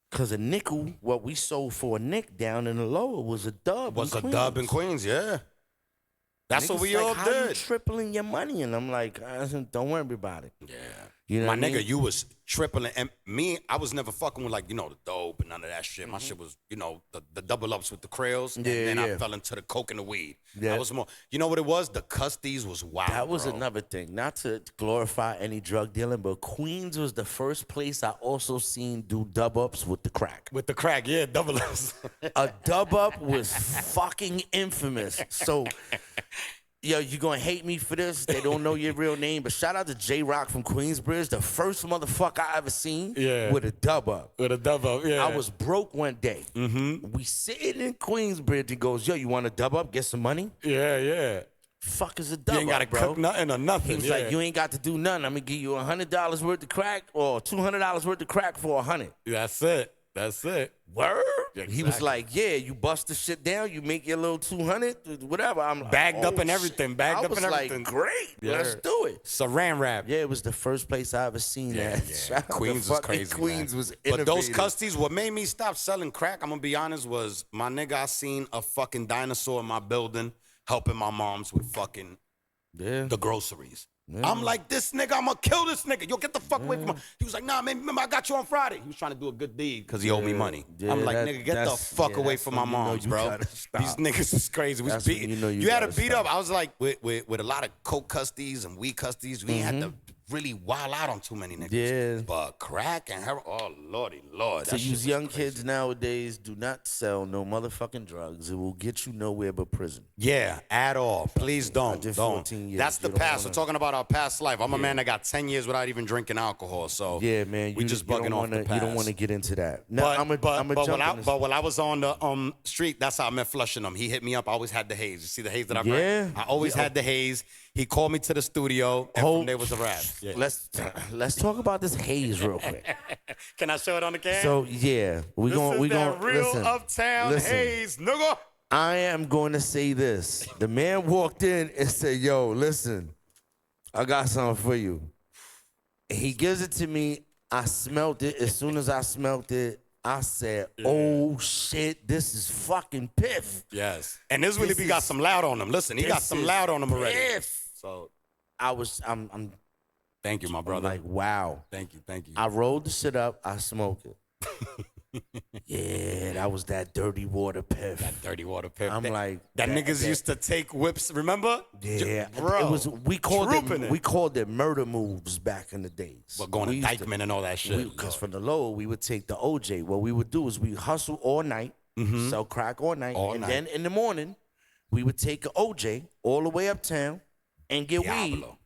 Cause a nickel, what we sold for a nick down in the lower was a dub. Was in a Queens. dub in Queens, yeah. That's what Niggas we like, all how you did. tripling your money? And I'm like, don't worry about it. Yeah. You know My what I nigga, mean? you was tripling. And me, I was never fucking with, like, you know, the dope and none of that shit. Mm-hmm. My shit was, you know, the double ups with the Creoles. And Yeah, then I yeah. fell into the coke and the weed. Yeah. I was more, you know what it was? The custies was wild. That was bro. another thing. Not to glorify any drug dealing, but Queens was the first place I also seen do dub ups with the crack. With the crack, yeah, double ups. A dub up was fucking infamous. So, yo, you gonna hate me for this? They don't know your real name, but shout out to J Rock from Queensbridge, the first motherfucker I ever seen Yeah. with a dub up. With a dub up, yeah. I was broke one day. We sitting in Queensbridge. He goes, yo, you want to dub up, get some money? Yeah, yeah. Fuck is a dub You ain't up, got to bro? cook nothing or nothing. He was yeah. like, you ain't got to do nothing. I'm gonna give you $100 worth of crack or $200 worth of crack for $100. That's it. That's it. Word? Yeah, He was exactly. like, yeah, you bust the shit down, you make your little 200, whatever. I'm like, Bagged up oh, and everything, shit. bagged I up was and everything. like, great, Yeah. let's do it. Saran wrap. Yeah, it was the first place I ever seen that. Yeah. Shout out to Queens was fucking crazy. Queens man. was But those innovative. custies, what made me stop selling crack, I'm gonna be honest, was my nigga, I seen a fucking dinosaur in my building helping my moms with fucking Yeah. the groceries. I'm like, this nigga, I'm gonna kill this nigga. Yo, get the fuck away from him. He was like, nah, man, remember I got you on Friday. He was trying to do a good deed because he owed me money. Yeah, I'm like, that- nigga, get the that's- fuck yeah, away that's from when my you know moms, you bro. gotta stop. These niggas is crazy. We That's beat, when you know you had to gotta beat stop. up. I was like, with a lot of coke custies and weed custies, we ain't had to really wild out on too many niggas. Yeah. But crack and heroin, oh, lordy, lord. To that shit use was young crazy. kids nowadays, do not sell no motherfucking drugs. It will get you nowhere but prison. Yeah, at all. Please don't. did Don't. 14 years. That's the You don't past. wanna- We're talking about our past life. I'm a man that got 10 years without even drinking alcohol. So Yeah, man. we just bugging off the past. You don't want to get into that. No, But, I'm a but when I was on the street, that's how I met Flushing him. He hit me up. I always had the haze. You see the haze that I brought? Yeah. I always had the haze. He called me to the studio, and Hold- from there was a wrap. Yeah. Let's talk about this haze real quick. Can I show it on the camera? So yeah, we this going is we that going real listen. uptown listen. haze, nigga. I am going to say this. The man walked in and said, "Yo, listen, I got something for you." He gives it to me. I smelt it. As soon as I smelt it, I said, "Oh shit, this is fucking piff." Yes. And this really This be got is- some loud on him. Listen, he got this some is loud on him already. piff. So I'm thank you, my brother. like, wow. Thank you. I rolled the shit up. I smoked it. Yeah, that was that dirty water piff. Dirty water pip. I'm like, that niggas used to take whips. Remember? Yeah, bro. It was we called trooping it, we called it murder moves back in the days. But going We to used Dykeman and all that shit. Because from the lower, we would take the OJ. What we would do is we hustle all night, sell crack all night, All and night. then in the morning, we would take an OJ all the way uptown and get weed, Diablo.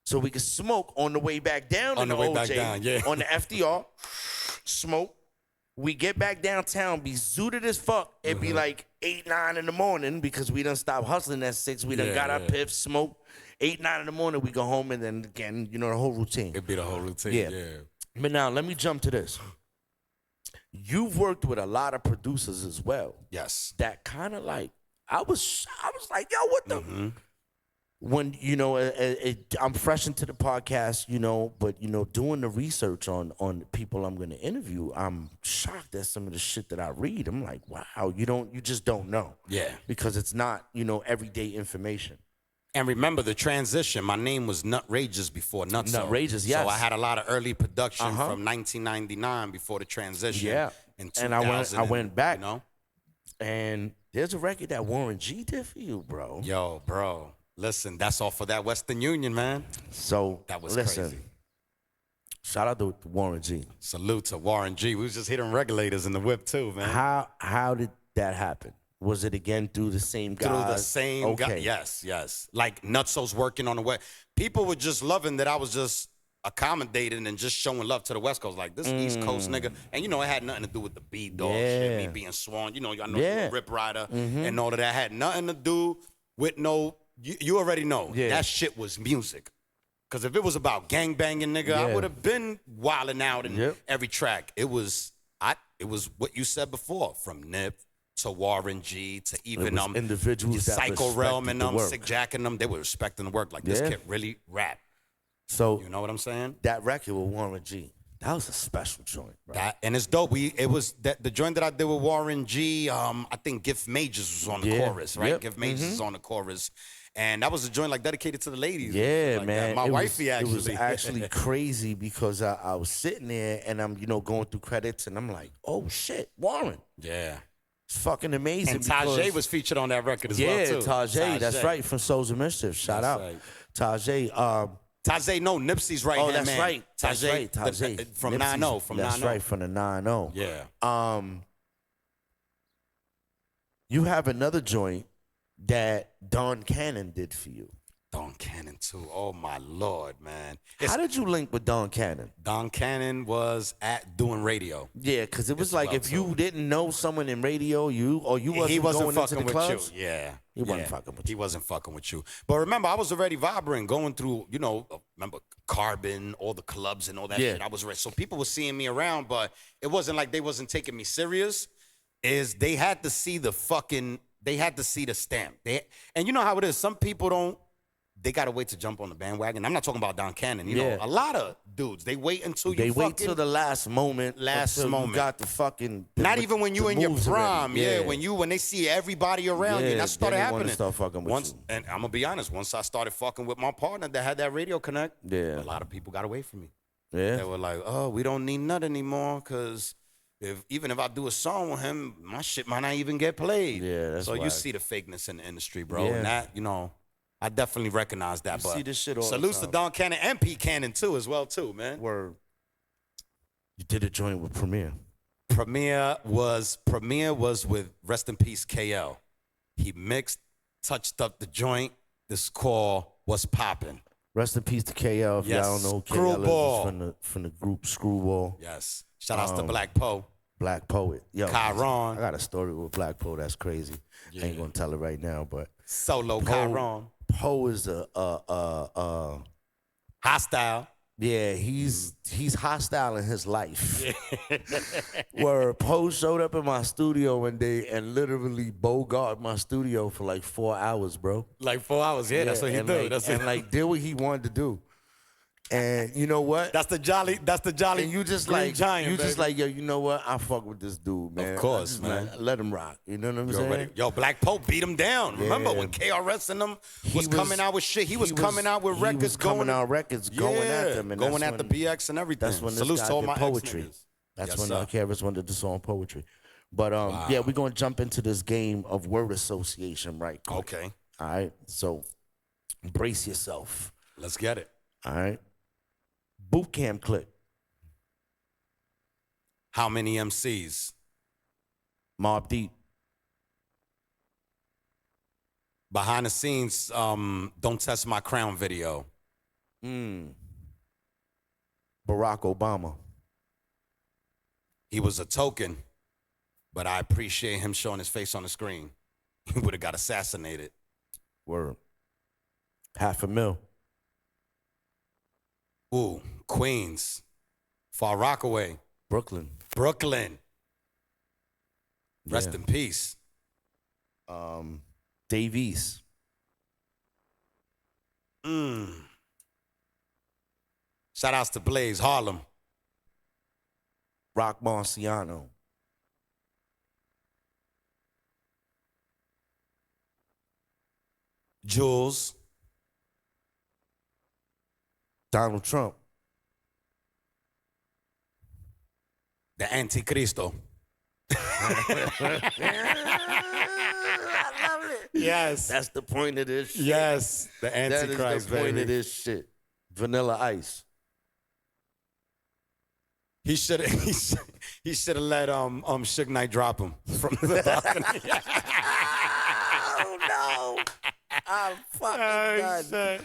so we could smoke on the way back down. On in the way OJ, back down, yeah. on the FDR, smoke. We get back downtown, be zooted as fuck. It'd Mm-hmm. be like 8, 9 in the morning because we done stopped hustling at 6. We done Yeah, got our yeah. piff, smoke. 8, 9 in the morning, we go home, and then again, you know, the whole routine. It'd be the whole routine. Yeah. Yeah. But now, let me jump to this. You've worked with a lot of producers as well. Yes. That kind of like, I was like, yo, what the? Mm-hmm. When, you know, I'm fresh into the podcast, you know, but, you know, doing the research on people I'm going to interview, I'm shocked at some of the shit that I read. I'm like, wow, you just don't know. Yeah. Because it's not, you know, everyday information. And remember the transition. My name was Nutrageous before Nutso. Nutrageous, yes. So I had a lot of early production Uh-huh. from 1999 before the transition. Yeah. In And I went 2000 back. You know? And there's a record that Warren G did for you, bro. Yo, bro. Listen, that's all for that Western Union, man. So That was listen, crazy. shout out to Warren G. Salute to Warren G. We was just hitting regulators in the whip too, man. How did that happen? Was it again through the same guy? Through the same guy. Yes. Like Nutso's working on the West. People were just loving that I was just accommodating and just showing love to the West Coast. Like, this East Coast nigga. And, it had nothing to do with the B-Dog shit, me being Swan. I know you're a Rip Rider and all of that. Had nothing to do with you already know. Yeah. That shit was music. Because if it was about gangbanging, nigga, I would have been wilding out in every track. It was what you said before, from Nip to Warren G to even individuals that Psycho Realm and the work. Sick Jack and them, they were respecting the work. Like, this kid really rap. So You know what I'm saying? that record with Warren G, that was a special joint, bro. And it's dope. It was the joint that I did with Warren G. I think Gift Majors was on the chorus, right? Yep. Gift Majors is on the chorus, and that was a joint like dedicated to the ladies. Yeah, like man. That. My wifey It was actually. actually crazy because I was sitting there and I'm, going through credits and I'm like, oh shit, Warren. Yeah. It's fucking amazing. And Tajay was featured on that record as well too. Yeah, Tajay, that's right, from Souls of Mischief. Shout out. right. Tajay. Tajay, no, Nipsey's right hand that's man. right. That's right. Tajay. From Nipsey's- 9-0. From 9-0. That's right, from the 9-0. Yeah. You have another joint that Don Cannon did for you. Don Cannon too. Oh my Lord, man. How did you link with Don Cannon? Don Cannon was doing radio. Yeah, because it was It's like about if you didn't know someone in radio, you wasn't He wasn't going into fucking the with clubs. you. Yeah. He wasn't fucking with He you. wasn't fucking with you. But remember, I was already vibrant, going through, remember Carbon, all the clubs and all that Yeah. shit. I was ready. So people were seeing me around, but it wasn't like they wasn't taking me serious. They had to see the stamp. And you know how it is. Some people they gotta wait to jump on the bandwagon. I'm not talking about Don Cannon. You know, a lot of dudes, they wait until They you wait till the last moment. until You got the fucking. not even when you in your moves prime, already. when they see everybody around you, Yeah, and that started then they wanna happening. start fucking with you. And I'm gonna be honest, once I started fucking with my partner that had that radio connect, Yeah. a lot of people got away from me. Yeah. They were like, "Oh, we don't need nut anymore, cause even if I do a song with him, my shit might not even get played." Yeah, that's so you whack. see the fakeness in the industry, bro, Yeah. and that I definitely recognize that. You but see this shit all the salutes to time. Don Cannon and Pete Cannon too, as well too, man. Word. You did a joint with Premier. Premier was with rest in peace KL. He mixed, touched up the joint. This called What's Poppin'. Rest in peace to KL. If Yes. y'all don't know who KL Screwball. is, from the group Screwball. Yes. Shout outs to Black Poe. Black Poet. Yo, Chiron. I got a story with Black Poet that's crazy. I ain't gonna tell it right now, but Solo Chiron. Poe is Hostile. yeah, he's hostile in his life. Where Poe showed up in my studio one day and literally bogarted my studio for like 4 hours, bro. Like 4 hours. Yeah, that's what he and do. Like did what he wanted to do. And you know what? That's the jolly. And you just green like giant, just baby. like, yo, you know what? I fuck with this dude, man. course, I just, man. Let him rock. You know what I'm You saying? already- Yo, Black Pope beat him down. Remember Yeah. when KRS and them He was coming out with shit? He was coming out with he records was coming going out records going at them. And going that's at the when- BX and everything. That's when this Salutes guy to all did my poetry. ex-niggas. That's Yes, when sir. KRS wanted the song poetry. But yeah, we're gonna jump into this game of word association right quick. Okay, All right. So brace yourself. let's get it. All right. Boot camp clip. How many MCs? Mobb Deep. Behind the scenes, Don't Test My Crown video. Barack Obama. He was a token, but I appreciate him showing his face on the screen. He would have got assassinated. Word. $500,000. Ooh, Queens. Far Rockaway. Brooklyn. Brooklyn. Rest Yeah. in peace. Dave East. Shout outs to Blaze, Harlem. Rock Marciano. Jules. Donald Trump. The Anticristo. I love it. Yes. That's the point of this shit. Yes. The That is Antichrist, the point baby. of this shit. Vanilla Ice. He should have he should have let Suge Knight drop him from the balcony. Oh no! I'm fucking done.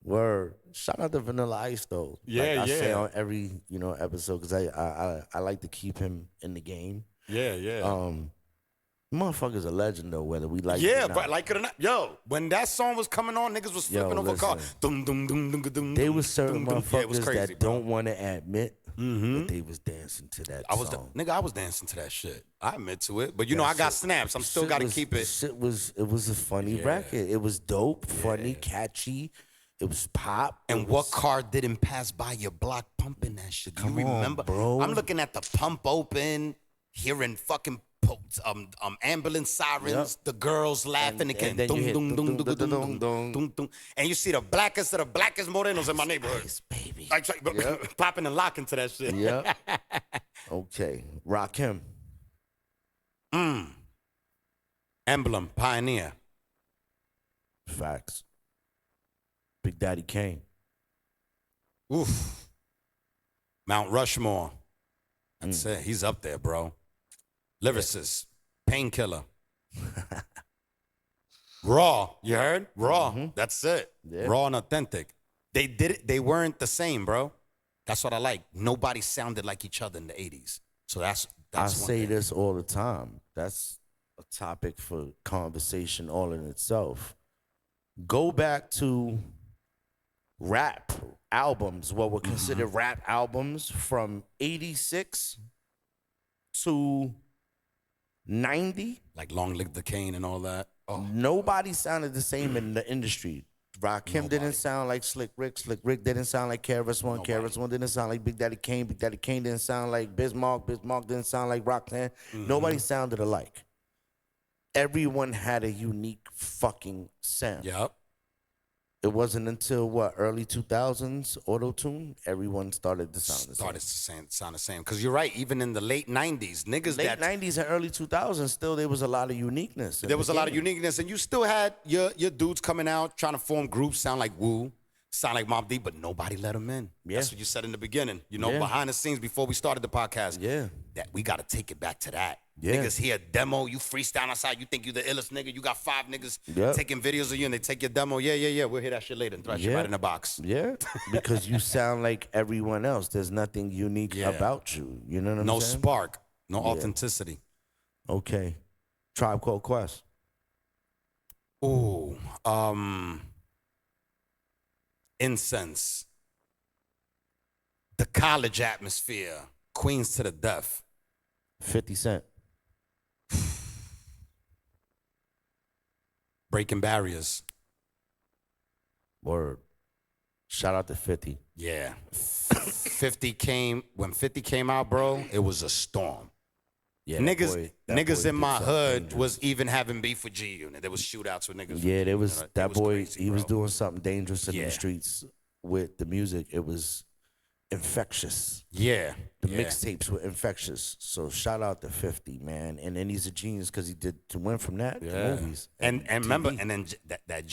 Word. Shout out to Vanilla Ice though. Yeah, I say yeah. on every episode because I like to keep him in the game. Yeah. Motherfucker's a legend though, whether we like it Yeah, or not. but like it or not, yo, when that song was coming on, niggas was flipping over cars. listen. Dum, dum, dum, dum, dum, They dum, was certain dum, dum. Yeah, it was motherfuckers crazy, that bro. don't want to admit that they was dancing to that song. Nigga, I was dancing to that shit. I admit to it, but you know I got snaps. I'm still got to keep it. It was a funny record. It was dope, funny, catchy. It was pop. And what car didn't pass by your block pumping that shit? Do you Come on, remember? bro. I'm looking at the pump open, hearing fucking ambulance sirens, the girls laughing again. and then you hit Dum, dum, dum, dum, dum, dum, dum, dum. dum, dum. And you see the blackest of the blackest morenos in my neighborhood. Nice, baby. Like, popping and locking to that shit. Yeah. Okay. Rakim. Emblem, Pioneer. Facts. Big Daddy Kane. Oof. Mount Rushmore. That's it. He's up there, bro. Lyricist. Painkiller. Raw. You heard? Raw. That's it. Yeah. Raw and authentic. They did it. They weren't the same, bro. That's what I like. Nobody sounded like each other in the 80s. So that's I one say thing. this all the time. That's a topic for conversation all in itself. Go back to rap albums, what were considered rap albums from 86 to 90. Like Long Live the Cane and all that. Oh, Nobody sounded the same in the industry. Rakim didn't sound like Slick Rick. Slick Rick didn't sound like KRS-One. KRS-One didn't sound like Big Daddy Kane. Big Daddy Kane didn't sound like Bismarck. Bismarck didn't sound like Roxanne. Nobody sounded alike. Everyone had a unique fucking sound. yep. It wasn't until early 2000s, auto-tune, everyone started to sound the same. Started to sound the same. Because you're right. Even in the late 90s, niggas Late that 90s and early 2000s, still there was a lot of uniqueness. there was a lot of uniqueness, and you still had your dudes coming out trying to form groups, sound like Wu, sound like Mobb Deep, but nobody let them in. Yeah. That's what you said in the beginning. You know, Yeah. behind the scenes before we started the podcast. Yeah. That we got to take it back to that. Yeah. Niggas hear a demo, you freestyle outside, you think you the illest nigga, you got 5 niggas Yep. taking videos of you, and they take your demo. Yeah. We'll hear that shit later and throw that shit Yeah. right in the box. Yeah, because you sound like everyone else. There's nothing unique Yeah. about you. You know what I'm No saying? spark, no authenticity. Okay. Tribe Called Quest. Ooh, incense, the college atmosphere, Queens to the death. 50 Cent. Breaking barriers. Word. Shout out to 50. Yeah. 50 came, when 50 came out, bro, it was a storm. Yeah, Niggas that niggas boy in did my something hood dangerous. was even having beef with G Unit. There was shootouts with niggas. Yeah, there was You know, it that boy. crazy, he was bro. doing something dangerous in Yeah. the streets with the music. It was infectious. Yeah. The yeah. mixtapes were infectious. So shout out to 50, man. And then he's a genius because he went from that to movies. And remember, TV. and then that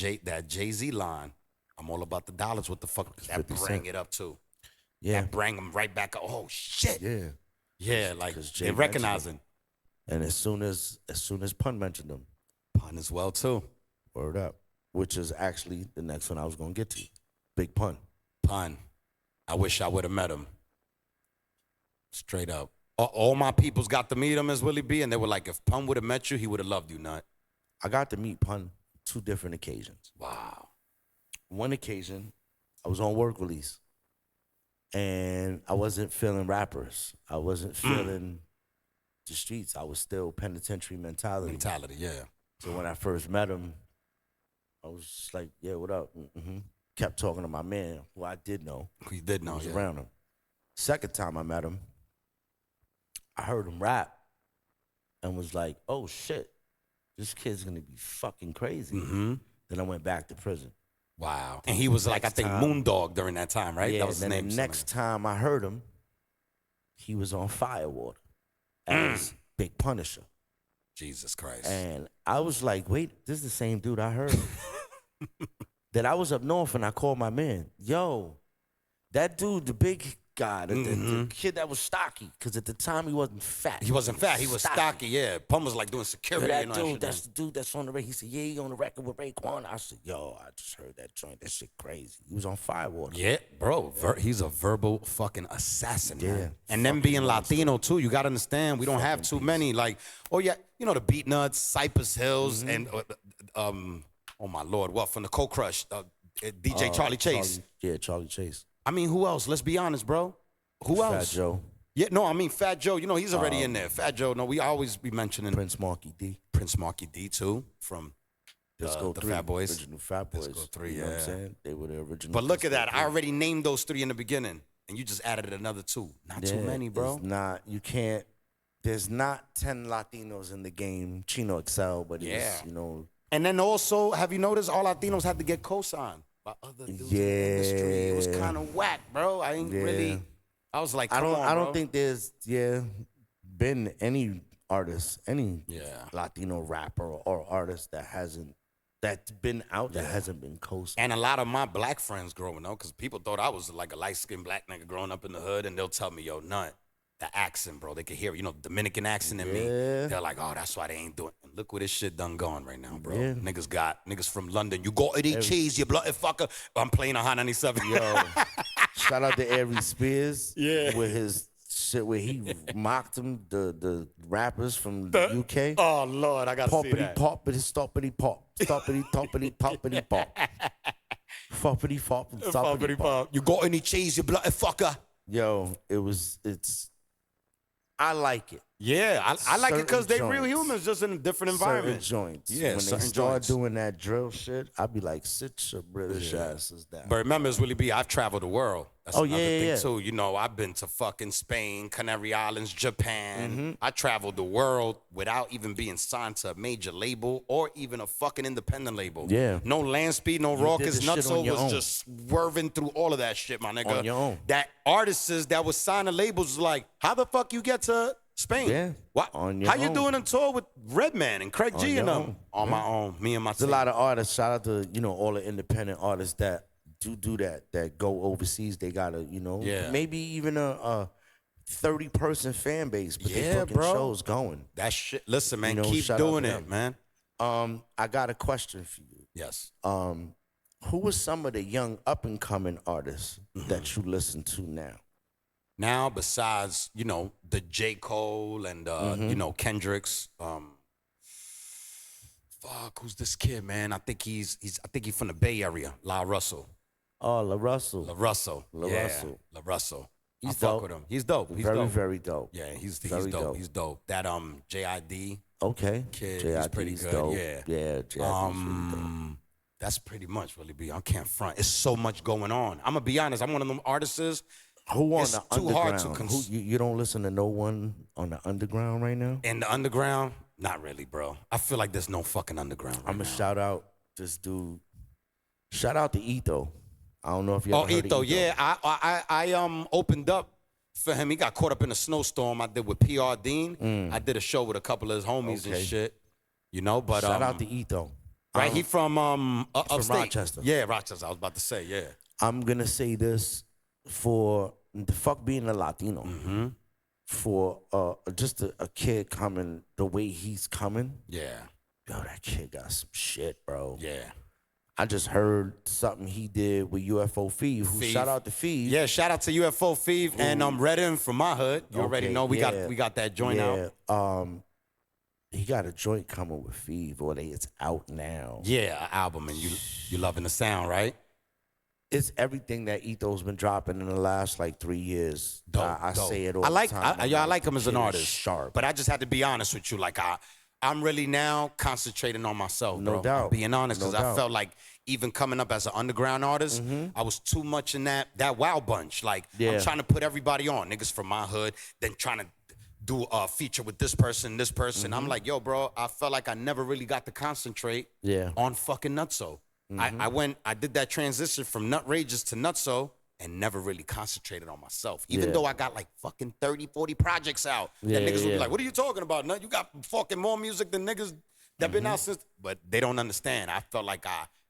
Jay-Z line, I'm all about the dollars. What the fuck? That 50 bring Cent. it up too. Yeah. That bring them right back up. Oh shit. Yeah. Yeah, like 'Cause Jay they're mentioned recognizing And as soon as Pun mentioned him, Pun as well too. word up. Which is actually the next one I was gonna get to. Big Pun. Pun. I wish I would have met him. Straight up. All my peoples got to meet him as Willie B, and they were like, if Pun would have met you, he would have loved you, nut. I got to meet Pun 2 different occasions. Wow. One occasion, I was on work release. And I wasn't feeling rappers. I wasn't feeling the streets. I was still penitentiary mentality. Mentality, yeah. So when I first met him, I was just like, yeah, what up? Kept talking to my man, who I did know. He did know, I was yeah. around him. Second time I met him, I heard him rap and was like, oh shit, this kid's gonna be fucking crazy. Then I went back to prison. Wow. And he was like, I think, time- Moondog during that time, right? Yeah, That was his then name. the next time I heard him, he was on Firewater as Big Punisher. Jesus Christ. And I was like, wait, this is the same dude I heard. Then I was up north and I called my man. Yo, that dude, the big guy, the kid that was stocky, because at the time he wasn't fat. He wasn't fat. He was stocky. Yeah. Pum was like doing security. That and all dude, that shit. that's the dude that's on the record. He said, yeah, he on the record with Raekwon. I said, yo, I just heard that joint. That shit crazy. He was on Firewater. Yeah, bro. He's a verbal fucking assassin, Yeah. man. And them being Latino, too, you got to understand, we don't have too many. Like, oh, yeah, you know, the Beat Nuts, Cypress Hills, and, oh, my Lord, what, from the Cold Crush, DJ Charlie Chase. Charlie Chase. I mean, who else? Let's be honest, bro. Who else? Fat Joe. Yeah, no, I mean, Fat Joe, you know, he's already in there. Fat Joe, no, we always be mentioning Prince Marky D. Prince Marky D, too, from Disco the 3, Fat Boys. Original Fat Boys. Disco 3, you know what I'm yeah. saying? They were the original. But look at Disco that. 3. I already named those 3 in the beginning, and you just added another 2. Not too many, bro. It's not, you can't, there's not 10 Latinos in the game. Chino Excel, but it's, you know. And then also, have you noticed all Latinos had to get co-signed by other dudes in the industry? It was kind of whack, bro. I ain't really. I was like, I don't bro. think there's been any artist, any Latino rapper or artist that's been out that hasn't been co-signed. And a lot of my black friends growing up, because people thought I was like a light-skinned black nigga growing up in the hood, and they'll tell me, yo, Nut, the accent, bro. They can hear, you know, Dominican accent in me. They're like, oh, that's why they ain't doing it. Look where this shit done gone right now, bro. Yeah. Niggas from London. You got any cheese, you bloody fucker. I'm playing a Hot 97. Yo, shout out to Ari Spears. Yeah. With his shit where he mocked them, the rappers from the UK. Oh, Lord, I got to see that. Poppity stoppity pop. Stoppity toppity poppity pop. Foppity fop and stoppity pop. You got any cheese, you bloody fucker. Yo, I like it. Yeah, I like it because they Certain real joints. humans, just in a different environment. Certain joints. Yeah, when they certain start joints. doing that drill shit, I'd be like, sit your British asses down. But remember, it's Willie B, I've traveled the world. That's another thing, yeah. too. You know, I've been to fucking Spain, Canary Islands, Japan. I traveled the world without even being signed to a major label or even a fucking independent label. Yeah. No land speed, no did raucous. the shit on Nutso your was own. just swerving through all of that shit, my nigga. On your own. That artists that was signing labels was like, how the fuck you get to Spain? Yeah. What? On your How you own. doing on tour with Redman and Craig G your and them? own. On my own. Me and my There's a team. lot of artists. Shout out to, you know, all the independent artists that do that go overseas. They got maybe even a 30-person fan base, but they fucking bro. shows going. That shit. Listen, man, You know, keep shout out doing to it, them. man. I got a question for you. Yes. Who are some of the young up-and-coming artists that you listen to now? Now, besides, you know, the J. Cole and, you know, Kendrick's, who's this kid, man? I think he's from the Bay Area, La Russell. Oh, La Russell. La Russell. La Yeah, Russell. La Russell. I He's fuck dope. with him. He's dope. He's Very, dope. very dope. Yeah, he's Very dope. dope. He's dope. That JID Okay. kid, JID he's pretty is good. dope. Yeah. Yeah, JID is really dope. That's pretty much really be. I can't front. It's so much going on. I'm gonna be honest. I'm one of them artists. Who on It's the too hard to underground? You don't listen to no one on the underground right now? In the underground, not really, bro. I feel like there's no fucking underground. Right I'm gonna now. shout out this dude. Shout out to Etho. I don't know if you ever Oh, heard Etho, of yeah. I opened up for him. He got caught up in a snowstorm. I did with PR Dean. I did a show with a couple of his homies and Okay. shit. You know, but Shout out to Etho. right. He from upstate. Rochester. Yeah, Rochester. I was about to say, yeah. I'm gonna say this for the fuck being a Latino. For just a kid coming the way he's coming. Yeah. Yo, that kid got some shit, bro. Yeah. I just heard something he did with UFO Feeve. Feeve. Shout out to Feeve. Yeah, shout out to UFO Feeve and Redden from my hood. You already Okay, know we yeah. got that joint out. He got a joint coming with Feeve, or it's out now. Yeah, an album, and you loving the sound, right? It's everything that Etho's been dropping in the last like 3 years. Dope, I dope. say it all I like the time. I like him as an Kid is artist, sharp. but I just had to be honest with you. Like I'm really now concentrating on myself, No bro. doubt. I'm being honest, No because I doubt. felt like even coming up as an underground artist, I was too much in that wild bunch. Like Yeah. I'm trying to put everybody on, niggas from my hood, then trying to do a feature with this person. I'm like, yo, bro, I felt like I never really got to concentrate Yeah. on fucking Nutso. I did that transition from Nutrageous to Nutso and never really concentrated on myself. Even though I got like fucking 30, 40 projects out. That niggas would be like, what are you talking about? No, you got fucking more music than niggas that been out since. But they don't understand. I felt like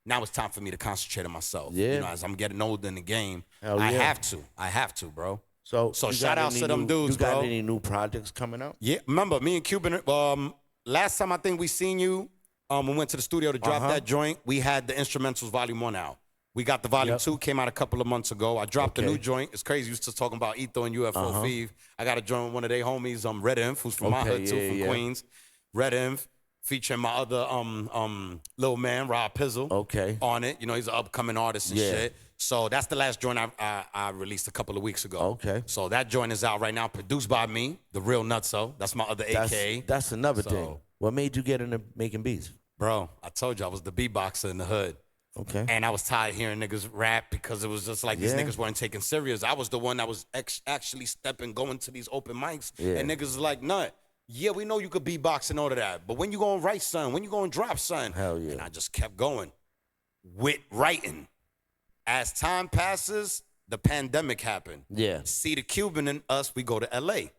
now it's time for me to concentrate on myself. Yeah. You know, as I'm getting older in the game, Hell I yeah. have to, bro. So shout outs to them dudes, you got bro. any new projects coming out? Yeah, remember me and Cuban. Last time I think we seen you, we went to the studio to drop that joint. We had the instrumentals volume 1 out. We got the volume 2, came out a couple of months ago. I dropped a new joint. It's crazy. You was just talking about Etho and UFO Fev. I got a joint with one of their homies, Red Inf, who's from my hood too, from Queens. Red Inf, featuring my other little man, Rob Pizzle. On it. You know, he's an upcoming artist and shit. So that's the last joint I released a couple of weeks ago. So that joint is out right now, produced by me, the real Nutso. That's my other AKA. That's another thing. What made you get into making beats? Bro, I told you I was the beatboxer in the hood. And I was tired of hearing niggas rap because it was just like these niggas weren't taken serious. I was the one that was actually going to these open mics. And niggas was like, nut. Yeah, we know you could beatbox and all of that. But when you gonna write, son? When you gonna drop, son? Hell yeah. And I just kept going with writing. As time passes, the pandemic happened. See the Cuban and us, we go to LA.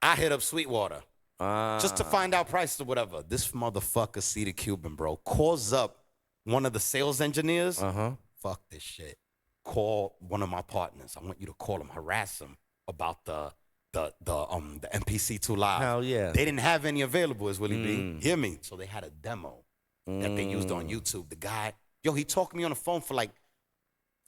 I hit up Sweetwater. Just to find out prices or whatever. This motherfucker, see the Cuban, bro, calls up one of the sales engineers. Fuck this shit. Call one of my partners. I want you to call him, harass him about the MPC2 Live. Hell yeah. They didn't have any available, as Willie B. Hear me? So they had a demo that they used on YouTube. The guy, he talked to me on the phone for like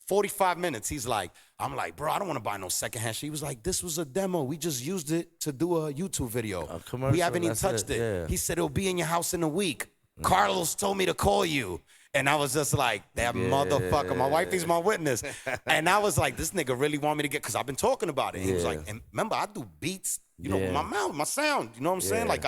45 minutes. He's like, I'm like, bro, I don't want to buy no secondhand shit. He was like, this was a demo. We just used it to do a YouTube video. A commercial, we haven't even touched it. Yeah. He said it'll be in your house in a week. Carlos told me to call you. And I was just like, that motherfucker. My wifey's my witness. And I was like, this nigga really want me to get, because I've been talking about it. And he was like, and remember, I do beats, you know, with my mouth, my sound. You know what I'm saying? Like,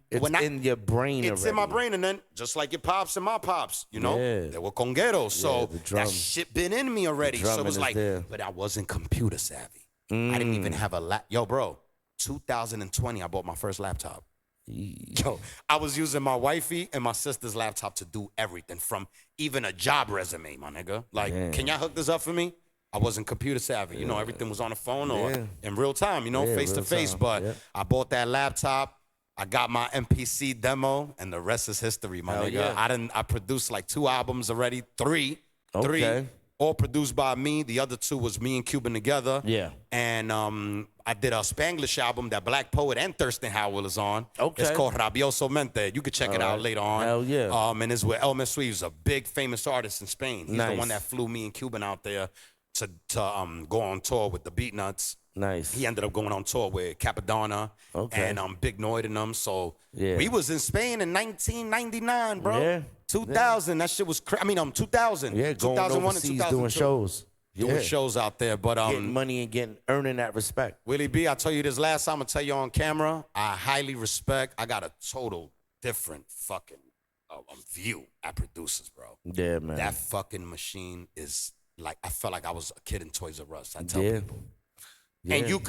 it's in your brain It's already. in my brain. And then, just like your pops and my pops, you know, they were congueros. So that shit been in me already. So it was like, but I wasn't computer savvy. I didn't even have a Yo, bro, 2020, I bought my first laptop. Yo, I was using my wifey and my sister's laptop to do everything, from even a job resume, my nigga. Like, can y'all hook this up for me? I wasn't computer savvy. You know, everything was on the phone or in real time, you know, face to face. But I bought that laptop. I got my MPC demo, and the rest is history, my nigga. I produced like 2 albums already, 3. 3. All produced by me. The other 2 was me and Cuban together. And I did a Spanglish album that Black Poet and Thurston Howell is on. It's called Rabioso Mente. You could check it out later on. Hell yeah. And it's with El Mesui, who's a big famous artist in Spain. He's the one that flew me and Cuban out there to go on tour with the Beatnuts. He ended up going on tour with Capadonna and Big Noid and them. So we was in Spain in 1999, bro. 2000. That shit was crazy. I mean, 2000. Going 2001 overseas and 2002. doing shows. Doing shows out there, but getting money and earning that respect. Willie B, I tell you this last time, I'm gonna tell you on camera, I highly respect. I got a total different fucking view at producers, bro. Yeah, man. That fucking machine is like, I felt like I was a kid in Toys R Us. I tell people. And you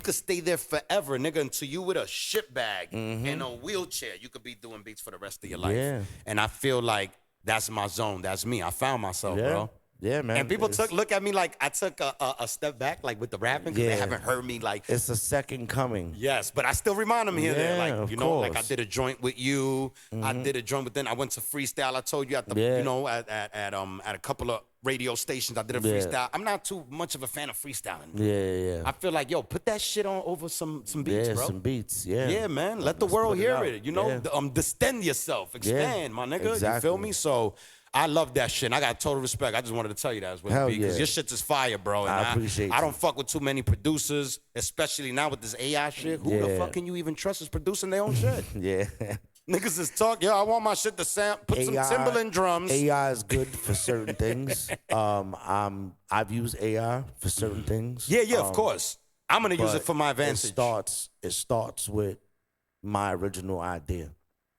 could stay there forever, nigga, until you with a shit bag in a wheelchair. You could be doing beats for the rest of your life. And I feel like that's my zone. That's me. I found myself, bro. Yeah, man. And people look at me like I took a step back, like with the rapping, because they haven't heard me like. It's a second coming. Yes, but I still remind them here and there, like, you know, course. like I did a joint with you. I did a joint, but then I went to freestyle. I told you at the, you know, at a couple of radio stations, I did a freestyle. I'm not too much of a fan of freestyling. I feel like, yo, put that shit on over some beats, bro. Some beats, Yeah, man. Let the world hear it. You know, distend yourself, expand, my nigga. Exactly. You feel me? So I love that shit. And I got total respect. I just wanted to tell you that as well, because your shit's is fire, bro. And I appreciate I don't fuck with too many producers, especially now with this AI shit. Who the fuck can you even trust is producing their own shit? Niggas is talk. Yo, I want my shit to sound. Put some Timberland drums. AI is good for certain things. I've used AI for certain things. Yeah, of course. I'm gonna use it for my advantage. It starts with my original idea.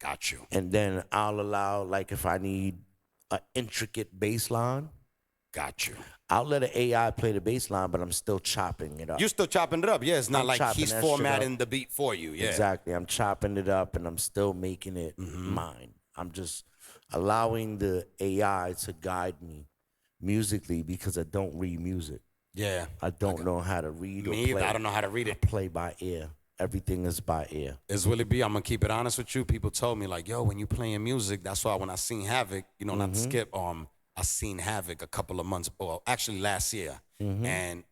Got you. And then I'll allow, like, if I need an intricate bass line. Got you. I'll let an AI play the bass line, but I'm still chopping it up. You're still chopping it up. Yeah, it's not like he's formatting the beat for you. Yeah. Exactly. I'm chopping it up and I'm still making it mine. I'm just allowing the AI to guide me musically because I don't read music. Yeah. I don't know how to read or Me either. play. I don't know how to read it. Play by ear. Everything is by ear. It's Willie B. I'm gonna keep it honest with you. People told me like, yo, when you playing music, that's why when I seen Havoc, you know, not to skip, I seen Havoc a couple of months, well, actually last year, and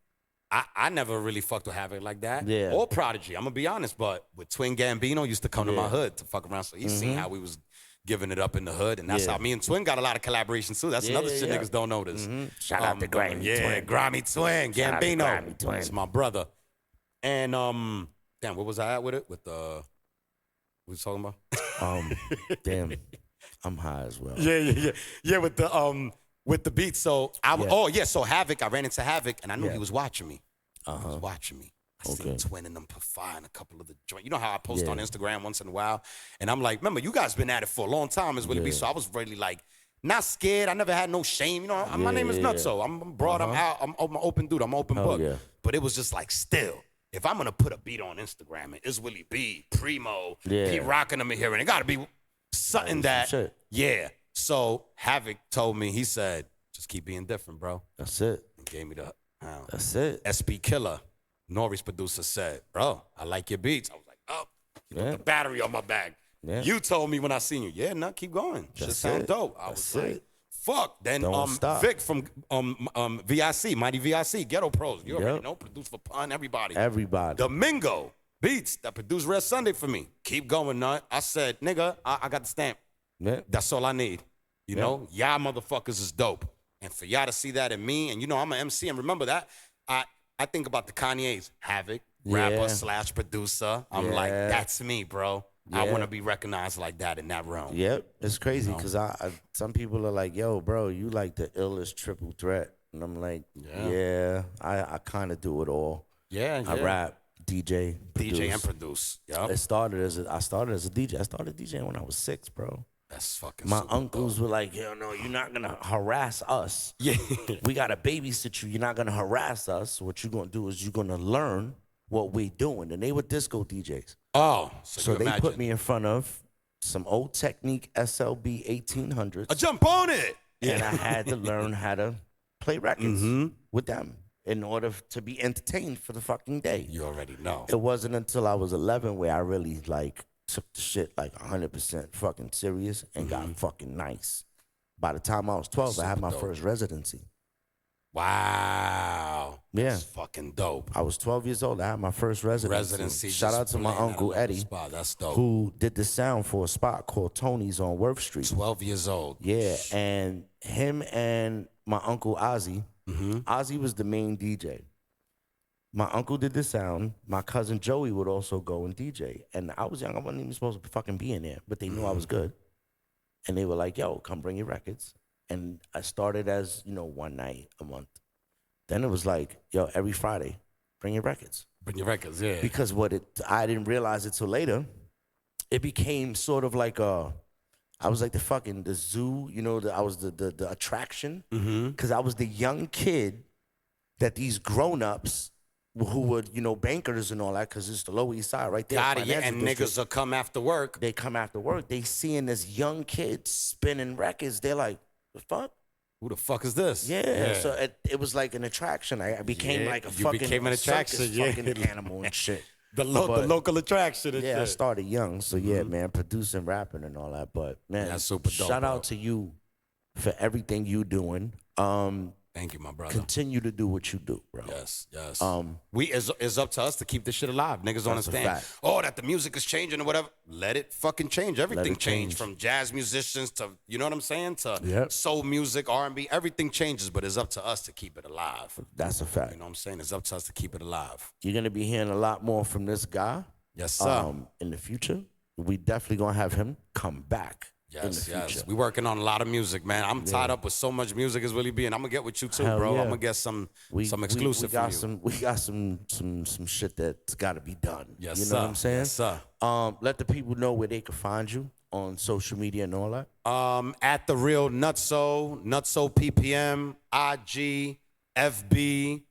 I never really fucked with Havoc like that. Yeah. Or Prodigy. I'm gonna be honest, but with Twin Gambino used to come to my hood to fuck around, so he seen how we was giving it up in the hood, and that's how me and Twin got a lot of collaborations too. That's another shit niggas don't notice. Shout out to Grimy Twin. Grimy Twin, Shout out to Gambino. Grimy Twin. That's my brother. And damn, what was I at with it? With what was talking about? Damn, I'm high as well. Yeah, with the beats. So so Havoc, I ran into Havoc, and I knew he was watching me. He was watching me. I seen Twin and them perform a couple of the joints. You know how I post on Instagram once in a while? And I'm like, remember, you guys been at it for a long time, as Willie B. So I was really like, not scared. I never had no shame. You know, my name is Nutso. I'm broad, I'm out, I'm an open dude, I'm an open book. Yeah. But it was just like, still, if I'm gonna put a beat on Instagram, and it's Willie B, Primo, he rocking them in here, and it gotta be something that, So Havoc told me, he said, just keep being different, bro. That's it. And gave me the That's it. SB Killer. Norris producer said, bro, I like your beats. I was like, oh, put the battery on my bag. Yeah. You told me when I seen you, keep going. Shit sound dope. I was like, fuck. Then Don't stop. Vic from VIC, Mighty VIC, Ghetto Pros. You already know, produced for Pun, everybody. Domingo Beats that produced Red Sunday for me. Keep going, Nut. I said, nigga, I got the stamp. Yeah. That's all I need. You know, y'all motherfuckers is dope. And for y'all to see that in me, and you know, I'm an MC, and remember that, I think about the Kanye's, Havoc, rapper / producer. I'm like, that's me, bro. I want to be recognized like that in that realm. Yep, it's crazy because some people are like, yo, bro, you like the illest triple threat. And I'm like, I kind of do it all. I rap, DJ, produce. DJ and produce. Yep. I started as a DJ. I started DJing when I was 6, bro. That's fucking My uncles were like, hell no, you're not going to harass us. Yeah. We got to babysit you. You're not going to harass us. So what you're going to do is you're going to learn what we're doing. And they were disco DJs. Oh. So they put me in front of some old Technique SLB 1800s. I jump on it. And I had to learn how to play records with them in order to be entertained for the fucking day. You already know. It wasn't until I was 11 where I really took the shit 100% fucking serious and got fucking nice. By the time I was 12, I had my first residency. Wow. Yeah. That's fucking dope. I was 12 years old. I had my first residency. Shout out to my uncle Eddie, That's dope. who did the sound for a spot called Tony's on Worth Street. 12 years old. Yeah, and him and my uncle Ozzy. Ozzy was the main DJ. My uncle did the sound. My cousin Joey would also go and DJ. And I was young. I wasn't even supposed to fucking be in there. But they knew I was good. And they were like, yo, come bring your records. And I started as, one night a month. Then it was like, yo, every Friday, bring your records. Bring your records, yeah. Because I didn't realize it till later. It became sort of like I was like the zoo, I was the attraction. Because I was the young kid that these grown-ups who would, bankers and all that, because it's the Lower East Side right there. Got it, yeah, and niggas will come after work. They come after work. They seeing this young kid spinning records. They're like, the fuck? Who the fuck is this? Yeah. So it was like an attraction. I became like a fucking became an attraction, fucking animal and shit. The local attraction and shit. I started young. So yeah, man, producing, rapping and all that. But man, that's super dope, shout out to you for everything you doing. Thank you, my brother. Continue to do what you do, bro. Yes. It's up to us to keep this shit alive. Niggas don't understand. That the music is changing or whatever. Let it fucking change. Everything change from jazz musicians to, you know what I'm saying? To soul music, R&B. Everything changes, but it's up to us to keep it alive. That's a fact. You know what I'm saying? It's up to us to keep it alive. You're gonna be hearing a lot more from this guy. Yes, sir. In the future, we definitely gonna have him come back. Yes. We working on a lot of music, man. I'm tied up with so much music as Willie B, and I'm gonna get with you too, bro. I'm gonna get some exclusive from you. We got some shit that's gotta be done. Yes, you know sir. what I'm saying? Yes, sir. Let the people know where they can find you on social media and all that. At the real Nutso, Nutso PPM, IG, FB,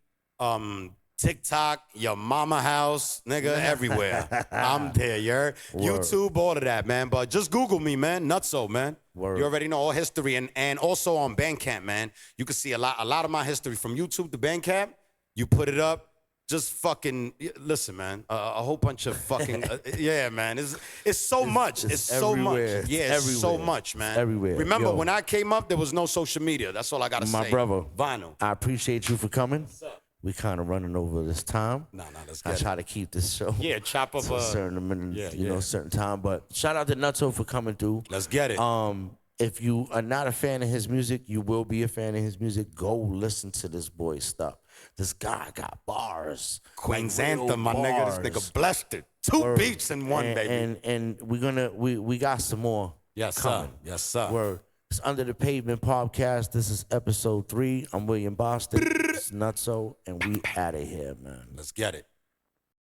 TikTok, your mama house, nigga, everywhere. I'm there, you heard? YouTube, all of that, man. But just Google me, man. Nutso, man. Word. You already know all history. And also on Bandcamp, man. You can see a lot of my history from YouTube to Bandcamp. You put it up. Just fucking listen, man. A whole bunch of fucking yeah, man. It's so much. It's so much. Yeah, it's so much, man. Everywhere. Remember when I came up, there was no social media. That's all I gotta say. My brother, Vinyl. I appreciate you for coming. We kind of running over this time. Nah, let's get I it. try to keep this show. Yeah, chop up to a certain minute, you know, certain time. But shout out to Nutso for coming through. Let's get it. If you are not a fan of his music, you will be a fan of his music. Go listen to this boy's stuff. This guy got bars. Queen's like Anthem, my bars. nigga. This nigga blessed it. Two beats in one, baby. And we got some more. Yes, coming. sir. Yes, sir. Word. It's Under the Pavement podcast. This is episode 3. I'm William Boston. It's Nutso, and we out of here, man. Let's get it.